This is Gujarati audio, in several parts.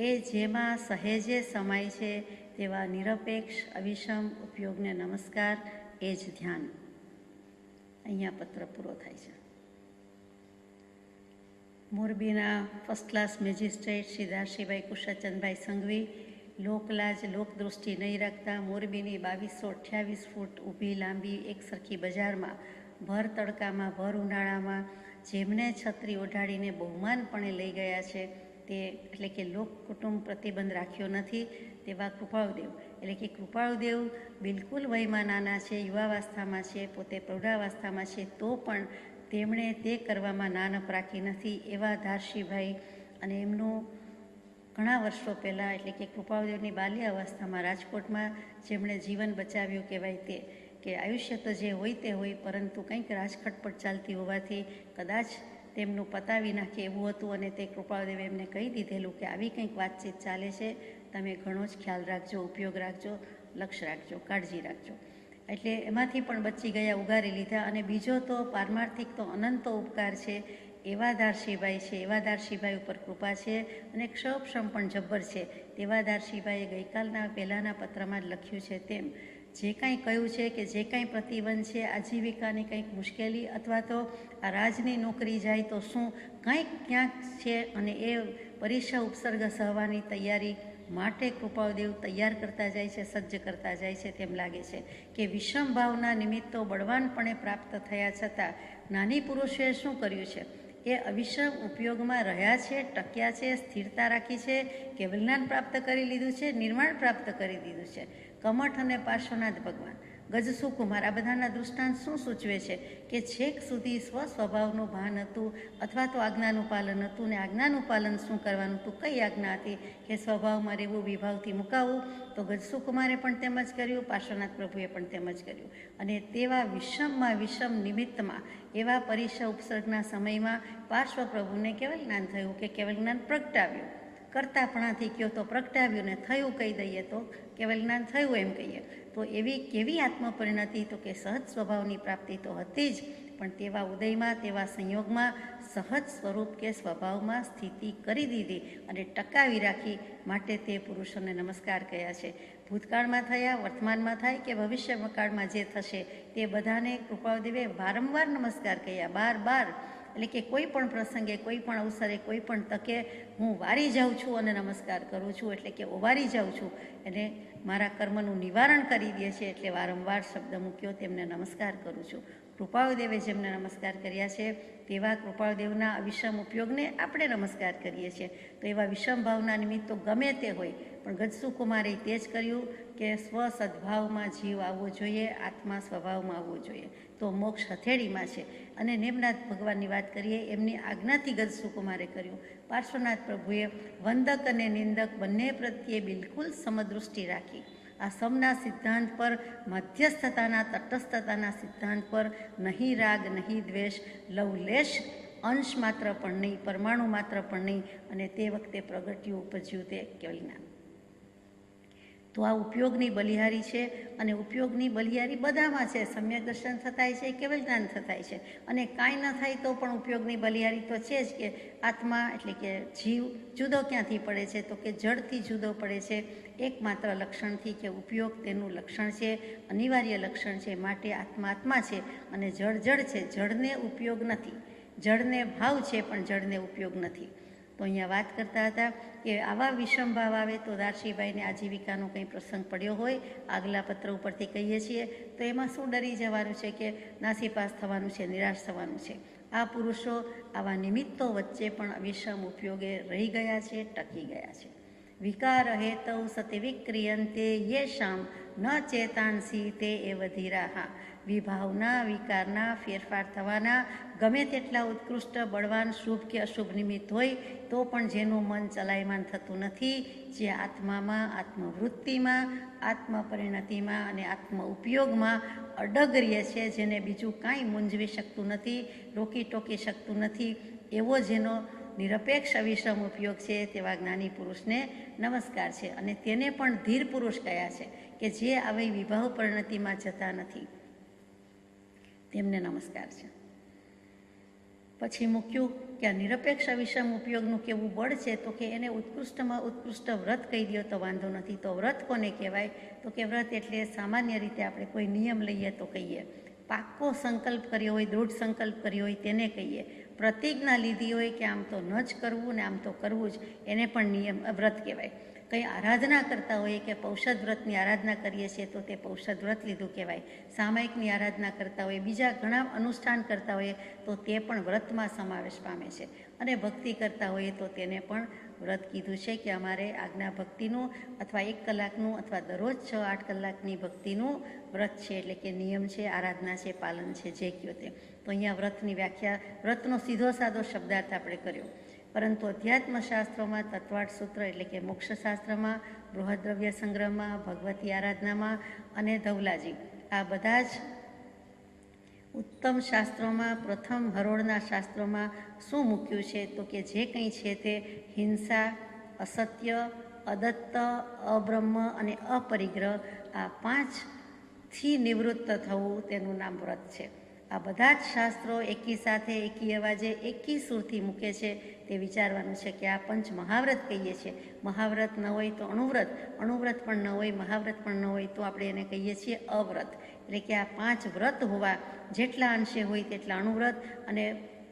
એ જેમાં સહેજે સમાય છે તેવા નિરપેક્ષ અવિષમ ઉપયોગને નમસ્કાર, એ જ ધ્યાન. અહીંયા પત્ર પૂરો થાય છે. મોરબીના first class magistrate Shri Darshibhai Kushalchandbhai Sanghvi લોકલાજ લોકદૃષ્ટિ નહીં રાખતા મોરબીની 2228 ફૂટ ઊભી લાંબી એક સરખી બજારમાં ભર તડકામાં ભર ઉનાળામાં જેમને છત્રી ઓઢાડીને બહુમાનપણે લઈ ગયા છે તે એટલે કે લોક કુટુંબ પ્રતિબંધ રાખ્યો નથી તેવા કૃપાળુદેવ, એટલે કે કૃપાળુદેવ બિલકુલ વયમાં નાના છે, યુવાવસ્થામાં છે, પોતે પ્રૌઢાવસ્થામાં છે, તો પણ તેમણે તે કરવામાં નાનપ રાખી નથી એવા દારશીભાઈ અને એમનું ઘણા વર્ષો પહેલાં એટલે કે કૃપાળુદેવની બાલ્ય અવસ્થામાં રાજકોટમાં જેમણે જીવન બચાવ્યું કહેવાય તે, કે આયુષ્ય તો જે હોય તે હોય પરંતુ કંઈક રાજખટપટ ચાલતી હોવાથી કદાચ તેમનું પતાવી નાખે એવું હતું અને તે કૃપાળુદેવે એમને કહી દીધેલું કે આવી કંઈક વાતચીત ચાલે છે, તમે ઘણો જ ખ્યાલ રાખજો, ઉપયોગ રાખજો, લક્ષ્ય રાખજો, કાળજી રાખજો. એટલે એમાંથી પણ બચી ગયા, ઉગારી લીધા. અને બીજો તો પારમાર્થિક તો અનંતો ઉપકાર છે એવા દારશીભાઈ છે, એવા દારશીભાઈ ઉપર કૃપા છે અને ક્ષોભક્ષમ પણ જબ્બર છે તેવા દારશીભાઈએ ગઈકાલના પહેલાંના પત્રમાં જ લખ્યું છે તેમ જે કાંઈ કહ્યું છે કે જે કાંઈ પ્રતિબંધ છે, આજીવિકાની કંઈક મુશ્કેલી અથવા તો આ રાજની નોકરી જાય તો શું કંઈક ક્યાંક છે અને એ પરીક્ષા ઉપસર્ગ સહવાની તૈયારી માટે કૃપાળુદેવ તૈયાર કરતા જાય છે, સજ્જ કરતા જાય છે. તેમ લાગે છે કે વિષમ ભાવના નિમિત્તો બળવાનપણે પ્રાપ્ત થયા છતાં નાની પુરુષોએ શું કર્યું છે? એ અવિષમ ઉપયોગમાં રહ્યા છે, ટક્યા છે, સ્થિરતા રાખી છે, કેવલ જ્ઞાન પ્રાપ્ત કરી લીધું છે, નિર્માણ પ્રાપ્ત કરી દીધું છે. કમઠ અને પાર્શ્વનાથ ભગવાન, ગજસુકુમાર, આ બધાના દૃષ્ટાંત શું સૂચવે છે કે છેક સુધી સ્વસ્વભાવનું ભાન હતું અથવા તો આજ્ઞાનું પાલન હતું. ને આજ્ઞાનું પાલન શું કરવાનું હતું? કઈ આજ્ઞા હતી? કે સ્વભાવમાં રહેવું, વિભાવથી મુકાવવું. તો ગજસુકુમારે પણ તેમ જ કર્યું, પાર્શ્વનાથ પ્રભુએ પણ તેમ જ કર્યું. અને તેવા વિષમમાં વિષમ નિમિત્તમાં એવા પરીક્ષા ઉપસર્ગના સમયમાં પાર્શ્વ પ્રભુને કેવલ જ્ઞાન થયું કે કેવલ જ્ઞાન પ્રગટાવ્યું. કરતાપણાથી કયો તો પ્રગટાવ્યું, ને થયું કહી દઈએ તો કેવલ જ્ઞાન થયું એમ કહીએ. તો એવી કેવી આત્મપરિણતિ? તો કે સહજ સ્વભાવની પ્રાપ્તિ તો હતી જ, પણ તેવા ઉદયમાં, તેવા સંયોગમાં સહજ સ્વરૂપ કે સ્વભાવમાં સ્થિતિ કરી દીધી અને ટકાવી રાખી. માટે તે પુરુષોને નમસ્કાર કહ્યા છે. ભૂતકાળમાં થયા, વર્તમાનમાં થાય કે ભવિષ્યકાળમાં જે થશે તે બધાને કૃપાળુદેવે વારંવાર નમસ્કાર કહ્યા, બાર. એટલે કે કોઈ પણ પ્રસંગે, કોઈ પણ અવસરે, કોઈ પણ તકે હું વારી જાઉં છું અને નમસ્કાર કરું છું, એટલે કે ઓવારી જાઉં છું અને મારા કર્મનું નિવારણ કરી દે છે. એટલે વારંવાર શબ્દ મૂક્યો, તેમને નમસ્કાર કરું છું. કૃપાળુદેવે જેમને નમસ્કાર કર્યા છે તેવા કૃપાળુદેવના અવિષમ ઉપયોગને આપણે નમસ્કાર કરીએ છીએ. તો એવા વિષમ ભાવના નિમિત્તો ગમે તે હોય, પણ ગજસુકુમારે તે જ કર્યું કે સ્વ સદભાવમાં જીવ આવવો જોઈએ, આત્મા સ્વભાવમાં આવવો જોઈએ, તો મોક્ષ હથેળીમાં છે. અને નેમનાથ ભગવાનની વાત કરીએ, એમની આજ્ઞાથી ગજસુકુમારે કર્યું. પાર્શ્વનાથ પ્રભુએ વંદક અને નિંદક બંને પ્રત્યે બિલકુલ સમદૃષ્ટિ રાખી. આ સમના સિદ્ધાંત પર, મધ્યસ્થતાના, તટસ્થતાના સિદ્ધાંત પર નહીં રાગ, નહીં દ્વેષ, લવલેશ અંશ માત્ર પણ નહીં, પરમાણુ માત્ર પણ નહીં. અને તે વખતે પ્રગટ્યું, ઉપજ્યું તે કેવલ જ્ઞાન. તો આ ઉપયોગની બલિહારી છે અને ઉપયોગની બલિહારી બધામાં છે. સમ્યક દર્શન થતાય છે, કેવલ જ્ઞાન થતાય છે. અને કાંઈ ન થાય તો પણ ઉપયોગની બલિહારી તો છે જ. કે આત્મા એટલે કે જીવ જુદો ક્યાંથી પડે છે? તો કે જળથી જુદો પડે છે, એકમાત્ર લક્ષણથી, કે ઉપયોગ તેનું લક્ષણ છે, અનિવાર્ય લક્ષણ છે. માટે આત્મા આત્મા છે અને જળ જળ છે, જળને ઉપયોગ નથી. જળને ભાવ છે પણ જળને ઉપયોગ નથી. તો અહીંયા વાત કરતા હતા કે આવા વિષમ ભાવ આવે તો દારશીભાઈને આજીવિકાનો કંઈ પ્રસંગ પડ્યો હોય, આગલા પત્ર ઉપરથી કહીએ છીએ, તો એમાં શું ડરી જવાનું છે કે નાસીપાસ થવાનું છે, નિરાશ થવાનું છે? આ પુરુષો આવા નિમિત્તો વચ્ચે પણ અવિષમ ઉપયોગે રહી ગયા છે, ટકી ગયા છે. વિકાર હેતૌ સતિ વિક્રિયંતે યેષામ ન ચેતાંસી તે એવ ધીરાહા. વિભાવના, વિકારના, ફેરફાર થવાના ગમે તેટલા ઉત્કૃષ્ટ, બળવાન, શુભ કે અશુભ નિમિત્ત હોય તો પણ જેનું મન ચલાયમાન થતું નથી, જે આત્મામાં, આત્મવૃત્તિમાં, આત્મપરિણતિમાં અને આત્મ ઉપયોગમાં અડગ રહે છે, જેને બીજું કાંઈ મૂંઝવી શકતું નથી, રોકી ટોકી શકતું નથી, એવો જેનો નિરપેક્ષ અવિષમ ઉપયોગ છે, તેવા જ્ઞાની પુરુષને નમસ્કાર છે. અને તેને પણ ધીર પુરુષ કયા છે કે જે આવી વિભાવ પરિણતિમાં જતા નથી, તેમને નમસ્કાર છે. પછી મૂક્યું કે આ નિરપેક્ષ અવિષમ ઉપયોગનું કેવું બળ છે, તો કે એને ઉત્કૃષ્ટમાં ઉત્કૃષ્ટ વ્રત કહી દો તો વાંધો નથી. તો વ્રત કોને કહેવાય? તો કે વ્રત એટલે સામાન્ય રીતે આપણે કોઈ નિયમ લઈએ તો કહીએ, પાક્કો સંકલ્પ કર્યો હોય, દૃઢ સંકલ્પ કર્યો હોય તેને કહીએ, પ્રતિજ્ઞા લીધી હોય કે આમ તો ન જ કરવું ને આમ તો કરવું જ, એને પણ નિયમ વ્રત કહેવાય. કંઈ આરાધના કરતા હોઈએ કે પૌષદ વ્રતની આરાધના કરીએ છીએ તો તે પૌષદ વ્રત લીધું કહેવાય. સામાયિકની આરાધના કરતા હોઈએ, બીજા ઘણા અનુષ્ઠાન કરતા હોઈએ તો તે પણ વ્રતમાં સમાવેશ પામે છે. અને ભક્તિ કરતા હોઈએ તો તેને પણ વ્રત કીધું છે કે અમારે આજ્ઞા ભક્તિનું અથવા 1 કલાકનું અથવા દરરોજ 6-8 કલાકની ભક્તિનું વ્રત છે, એટલે કે નિયમ છે, આરાધના છે, પાલન છે, જે કયો તે. તો અહીંયા વ્રતની વ્યાખ્યા, વ્રતનો સીધો સાદો શબ્દાર્થ આપણે કર્યો. પરંતુ અધ્યાત્મશાસ્ત્રોમાં તત્વાર્થ સૂત્ર એટલે કે મોક્ષશાસ્ત્રમાં, બૃહદ્રવ્ય સંગ્રહમાં, ભગવતી આરાધનામાં અને ધવલાજી, આ બધા જ ઉત્તમ શાસ્ત્રોમાં, પ્રથમ હરોળના શાસ્ત્રોમાં શું મૂક્યું છે? તો કે જે કંઈ છે તે હિંસા, અસત્ય, અદત્ત, અબ્રહ્મ અને અપરિગ્રહ, આ 5થી નિવૃત્ત થવું તેનું નામ વ્રત છે. આ બધા જ શાસ્ત્રો એકી સાથે, એકી અવાજે, એકી સુરથી મૂકે છે. તે વિચારવાનું છે કે આ પંચ મહાવ્રત કહીએ છીએ. મહાવ્રત ન હોય તો અણુવ્રત, અણુવ્રત પણ ન હોય, મહાવ્રત પણ ન હોય તો આપણે એને કહીએ છીએ અવ્રત. એટલે કે આ 5 વ્રત હોવા, જેટલા અંશે હોય તેટલા અણુવ્રત અને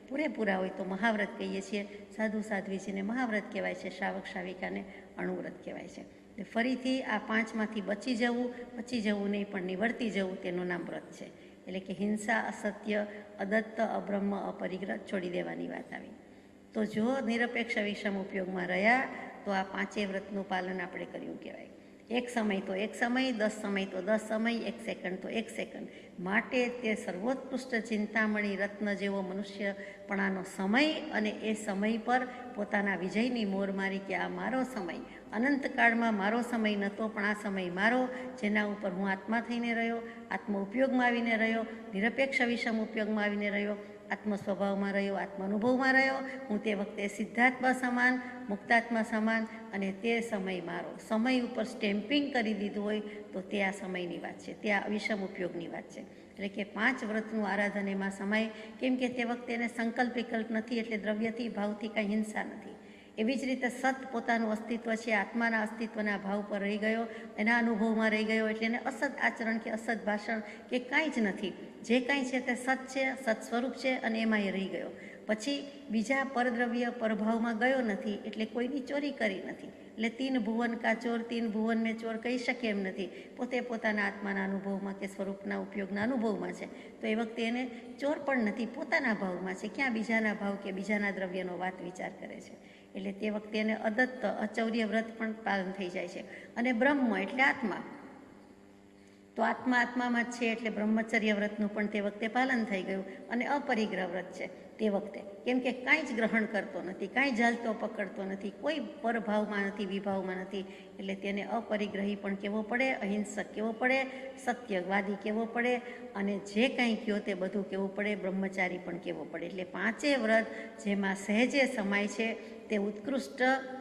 પૂરેપૂરા હોય તો મહાવ્રત કહીએ છીએ. સાધુ સાધ્વીજીને મહાવ્રત કહેવાય છે, શ્રાવક શ્રાવિકાને અણુવ્રત કહેવાય છે. ફરીથી આ 5માંથી બચી જવું નહીં પણ નિવર્તી જવું, તેનું નામ વ્રત છે. એટલે કે હિંસા, અસત્ય, અદત્ત, અબ્રહ્મ, અપરિગ્રહ છોડી દેવાની વાત આવી. તો જો નિરપેક્ષ અવિષમ ઉપયોગમાં રહ્યા તો આ 5 વ્રતનું પાલન આપણે કર્યું કહેવાય. 1 સમય તો 1 સમય, 10 સમય તો 10 સમય, 1 સેકન્ડ તો 1 સેકન્ડ. માટે તે સર્વોત્કૃષ્ટ ચિંતામણી રત્ન જેવો મનુષ્યપણાનો સમય, અને એ સમય પર પોતાના વિજયની મોર મારી કે આ મારો સમય, અનંતકાળમાં મારો સમય નહોતો પણ આ સમય મારો, જેના ઉપર હું આત્મા થઈને રહ્યો, આત્મ ઉપયોગમાં આવીને રહ્યો, નિરપેક્ષ અવિષમ ઉપયોગમાં આવીને રહ્યો, આત્મ સ્વભાવમાં રહ્યો, આત્માનુભવમાં રહ્યો. હું તે વખતે સિદ્ધાત્મા સમાન, મુક્તાત્મા સમાન, અને તે સમય મારો. સમય ઉપર સ્ટેમ્પિંગ કરી દીધું હોય તો તે આ સમયની વાત છે, તે આ અવિષમ ઉપયોગની વાત છે. એટલે કે 5 વ્રતનું આરાધન એમાં સમાય, કેમ કે તે વખતે એને સંકલ્પ વિકલ્પ નથી, એટલે દ્રવ્યથી ભાવથી કાંઈ હિંસા નથી. એવી જ રીતે સત પોતાનું અસ્તિત્વ છે, આત્માના અસ્તિત્વના ભાવ પર રહી ગયો, એના અનુભવમાં રહી ગયો, એટલે એને અસત આચરણ કે અસત ભાષણ કે કાંઈ જ નથી. જે કાંઈ છે તે સત છે, સત સ્વરૂપ છે, અને એમાં એ રહી ગયો. પછી બીજા પરદ્રવ્ય પરભાવમાં ગયો નથી, એટલે કોઈની ચોરી કરી નથી. એટલે 3 ભુવન કા ચોર, 3 ભુવન મેં ચોર કહી શકે એમ નથી. પોતે પોતાના આત્માના અનુભવમાં કે સ્વરૂપના ઉપયોગના અનુભવમાં છે. તો એ વખતે એને ચોર પણ નથી, પોતાના ભાવમાં છે. ક્યાં બીજાના ભાવ કે બીજાના દ્રવ્યનો વાત વિચાર કરે છે? એટલે તે વખતે એને અદત્ત, અચૌર્ય વ્રત પણ પાલન થઈ જાય છે. અને બ્રહ્મ એટલે આત્મા, તો આત્મા આત્મામાં જ છે, એટલે બ્રહ્મચર્ય વ્રતનું પણ તે વખતે પાલન થઈ ગયું. અને અપરિગ્રહ વ્રત છે તે વખતે, કેમ કે કાંઈ જ ગ્રહણ કરતો નથી, કાંઈ ઝાલતો પકડતો નથી, કોઈ પરભાવમાં નથી, વિભાવમાં નથી. એટલે તેને અપરિગ્રહી પણ કહેવો પડે, અહિંસક કહેવો પડે, સત્યવાદી કહેવો પડે, અને જે કાંઈ કહ્યો તે બધું કહેવું પડે, બ્રહ્મચારી પણ કહેવો પડે. એટલે 5 વ્રત જેમાં સહેજે સમાય છે તે ઉત્કૃષ્ટ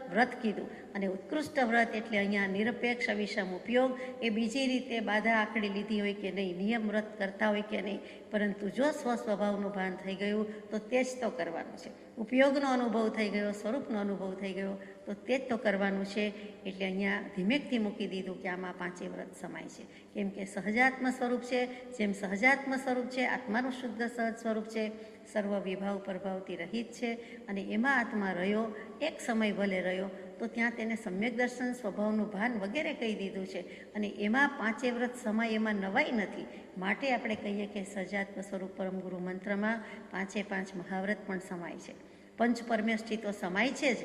વ્રત કીધું. અને ઉત્કૃષ્ટ વ્રત એટલે અહીંયા નિરપેક્ષ અવિષમ ઉપયોગ. એ બીજી રીતે બાધા આંકડી લીધી હોય કે નહીં, નિયમ વ્રત કરતા હોય કે નહીં, પરંતુ જો સ્વસ્વભાવનું ભાન થઈ ગયું તો તે જ તો કરવાનું છે. ઉપયોગનો અનુભવ થઈ ગયો, સ્વરૂપનો અનુભવ થઈ ગયો તો તે જ તો કરવાનું છે. એટલે અહીંયા ધીમેકથી મૂકી દીધું કે આમાં 5 વ્રત સમાય છે. કેમ કે સહજાત્મ સ્વરૂપ છે, જેમ સહજાત્મ સ્વરૂપ છે, આત્માનું શુદ્ધ સહજ સ્વરૂપ છે, સર્વ વિભાવ પ્રભાવથી રહિત છે, અને એમાં આત્મા રહ્યો, એક સમય ભલે રહ્યો, તો ત્યાં તેને સમ્યક દર્શન, સ્વભાવનું ભાન વગેરે કહી દીધું છે. અને એમાં 5 વ્રત સમાય, એમાં નવાઈ નથી. માટે આપણે કહીએ કે સહજાત્મ સ્વરૂપ પરમ ગુરુ મંત્રમાં 5 મહાવ્રત પણ સમાય છે. પંચ પરમેષ્ઠી તો સમાય છે જ,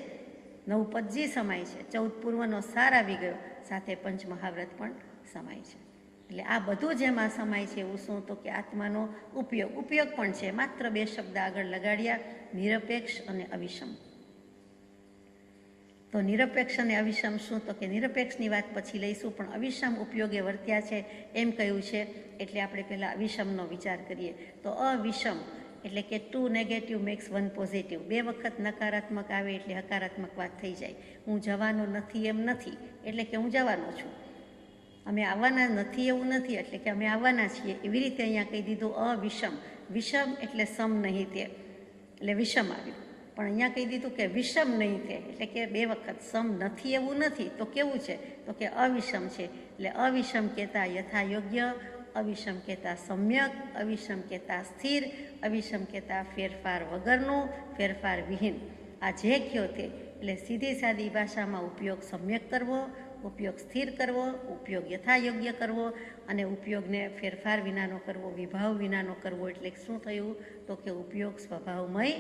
9 પદજી સમાય છે, 14 પૂર્વનો સાર આવી ગયો, સાથે પંચ મહાવ્રત પણ સમાય છે. એટલે આ બધું જેમાં સમાય છે એવું શું? તો કે આત્માનો ઉપયોગ પણ છે. માત્ર 2 શબ્દ આગળ લગાડ્યા, નિરપેક્ષ અને અવિષમ. તો નિરપેક્ષ અને અવિષમ શું? તો કે નિરપેક્ષની વાત પછી લઈશું, પણ અવિષમ ઉપયોગે વર્ત્યા છે એમ કહ્યું છે. એટલે આપણે પહેલાં અવિષમનો વિચાર કરીએ. તો અવિષમ એટલે કે 2 નેગેટિવ મેક્સ 1 પોઝિટિવ. 2 વખત નકારાત્મક આવે એટલે હકારાત્મક વાત થઈ જાય. હું જવાનો નથી એમ નથી, એટલે કે હું જવાનો છું. અમે આવવાના નથી એવું નથી, એટલે કે અમે આવવાના છીએ. એવી રીતે અહીંયા કહી દીધું અવિષમ. વિષમ એટલે સમ નહીં તે, એટલે વિષમ આવ્યું. પણ અહીંયા કહી દીધું કે વિષમ નહીં તે, એટલે કે બે વખત. સમ નથી એવું નથી તો કેવું છે, તો કે અવિષમ છે. એટલે અવિષમ કહેતા યથા યોગ્ય, અવિષમ કહેતા સમ્યક, અવિષમ કહેતા સ્થિર, અવિષમ કહેતા ફેરફાર વગરનું, ફેરફાર વિહીન. આ જે કયો તે, એટલે સીધી સાદી ભાષામાં ઉપયોગ સમ્યક કરવો, ઉપયોગ સ્થિર કરવો, ઉપયોગ યથાયોગ્ય કરવો અને ઉપયોગને ફેરફાર વિનાનો કરવો, વિભાવ વિનાનો કરવો. એટલે શું થયું, તો કે ઉપયોગ સ્વભાવમય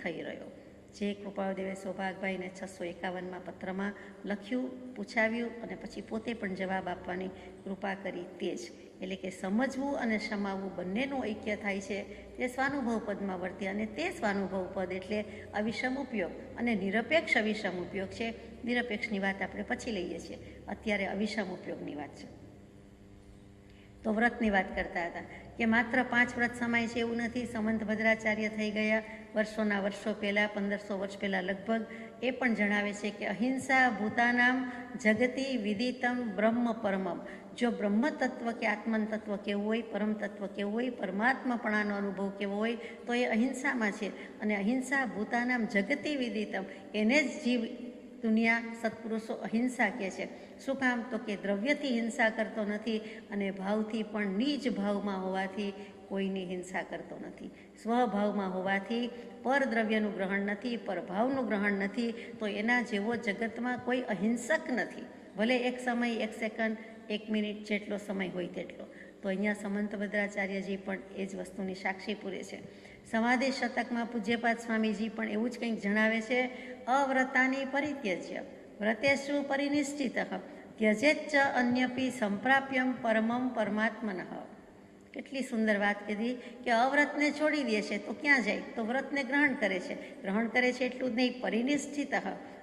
થઈ રહ્યો. જે કૃપાળુદેવે સૌભાગભાઈને 651માં પત્રમાં લખ્યું, પૂછાવ્યું અને પછી પોતે પણ જવાબ આપવાની કૃપા કરી તે જ. એટલે કે સમજવું અને સમાવવું બંનેનું ઐક્ય થાય છે તે સ્વાનુભવ પદમાં વર્તે, અને તે સ્વાનુભવ પદ એટલે અવિષમ ઉપયોગ અને નિરપેક્ષ અવિષમ ઉપયોગ છે. નિરપેક્ષની વાત આપણે પછી લઈએ છીએ, અત્યારે અવિષમ ઉપયોગની વાત છે. તો વ્રતની વાત કરતા હતા કે માત્ર 5 વ્રત સમાય છે એવું નથી. સંવંત ભદ્રાચાર્ય થઈ ગયા વર્ષોના વર્ષો પહેલાં, 1500 વર્ષ પહેલાં લગભગ, એ પણ જણાવે છે કે અહિંસા ભૂતાનામ જગતિ વિદિતમ બ્રહ્મ પરમમ. જો બ્રહ્મ તત્વ કે આત્મન તત્વ કેવું હોય, પરમ તત્વ કેવું હોય, પરમાત્માપણાનો અનુભવ કેવો હોય, તો એ અહિંસામાં છે. અને અહિંસા ભૂતાનામ જગતિ વિદિતમ, એને જ જીવ દુનિયા સત્પુરુષો અહિંસા કહે છે. શું કામ, તો કે દ્રવ્યથી હિંસા કરતો નથી અને ભાવથી પણ નીચ ભાવમાં હોવાથી કોઈની હિંસા કરતો નથી. સ્વભાવમાં હોવાથી પરદ્રવ્યનું ગ્રહણ નથી, પરભાવનું ગ્રહણ નથી, તો એના જેવો જગતમાં કોઈ અહિંસક નથી. ભલે એક સમય, એક સેકન્ડ, 1 મિનિટ જેટલો સમય હોય તેટલો. તો અહીંયા સમંત ભદ્રાચાર્યજી પણ એ જ વસ્તુની સાક્ષી પૂરે છે. સમાધિ શતકમાં પૂજ્યપાદ સ્વામીજી પણ એવું જ કંઈક જણાવે છે. અવ્રતાની પરિત્યજ્ય વ્રતેષુ પરિનિષ્ઠિત ત્યજેચ્ચ અન્યપી સંપ્રાપ્યમ પરમમ પરમાત્મનઃ. કેટલી સુંદર વાત કીધી કે અવ્રતને છોડી દે છે તો ક્યાં જાય, તો વ્રતને ગ્રહણ કરે છે. ગ્રહણ કરે છે એટલું જ નહીં, પરિનિષ્ઠિત,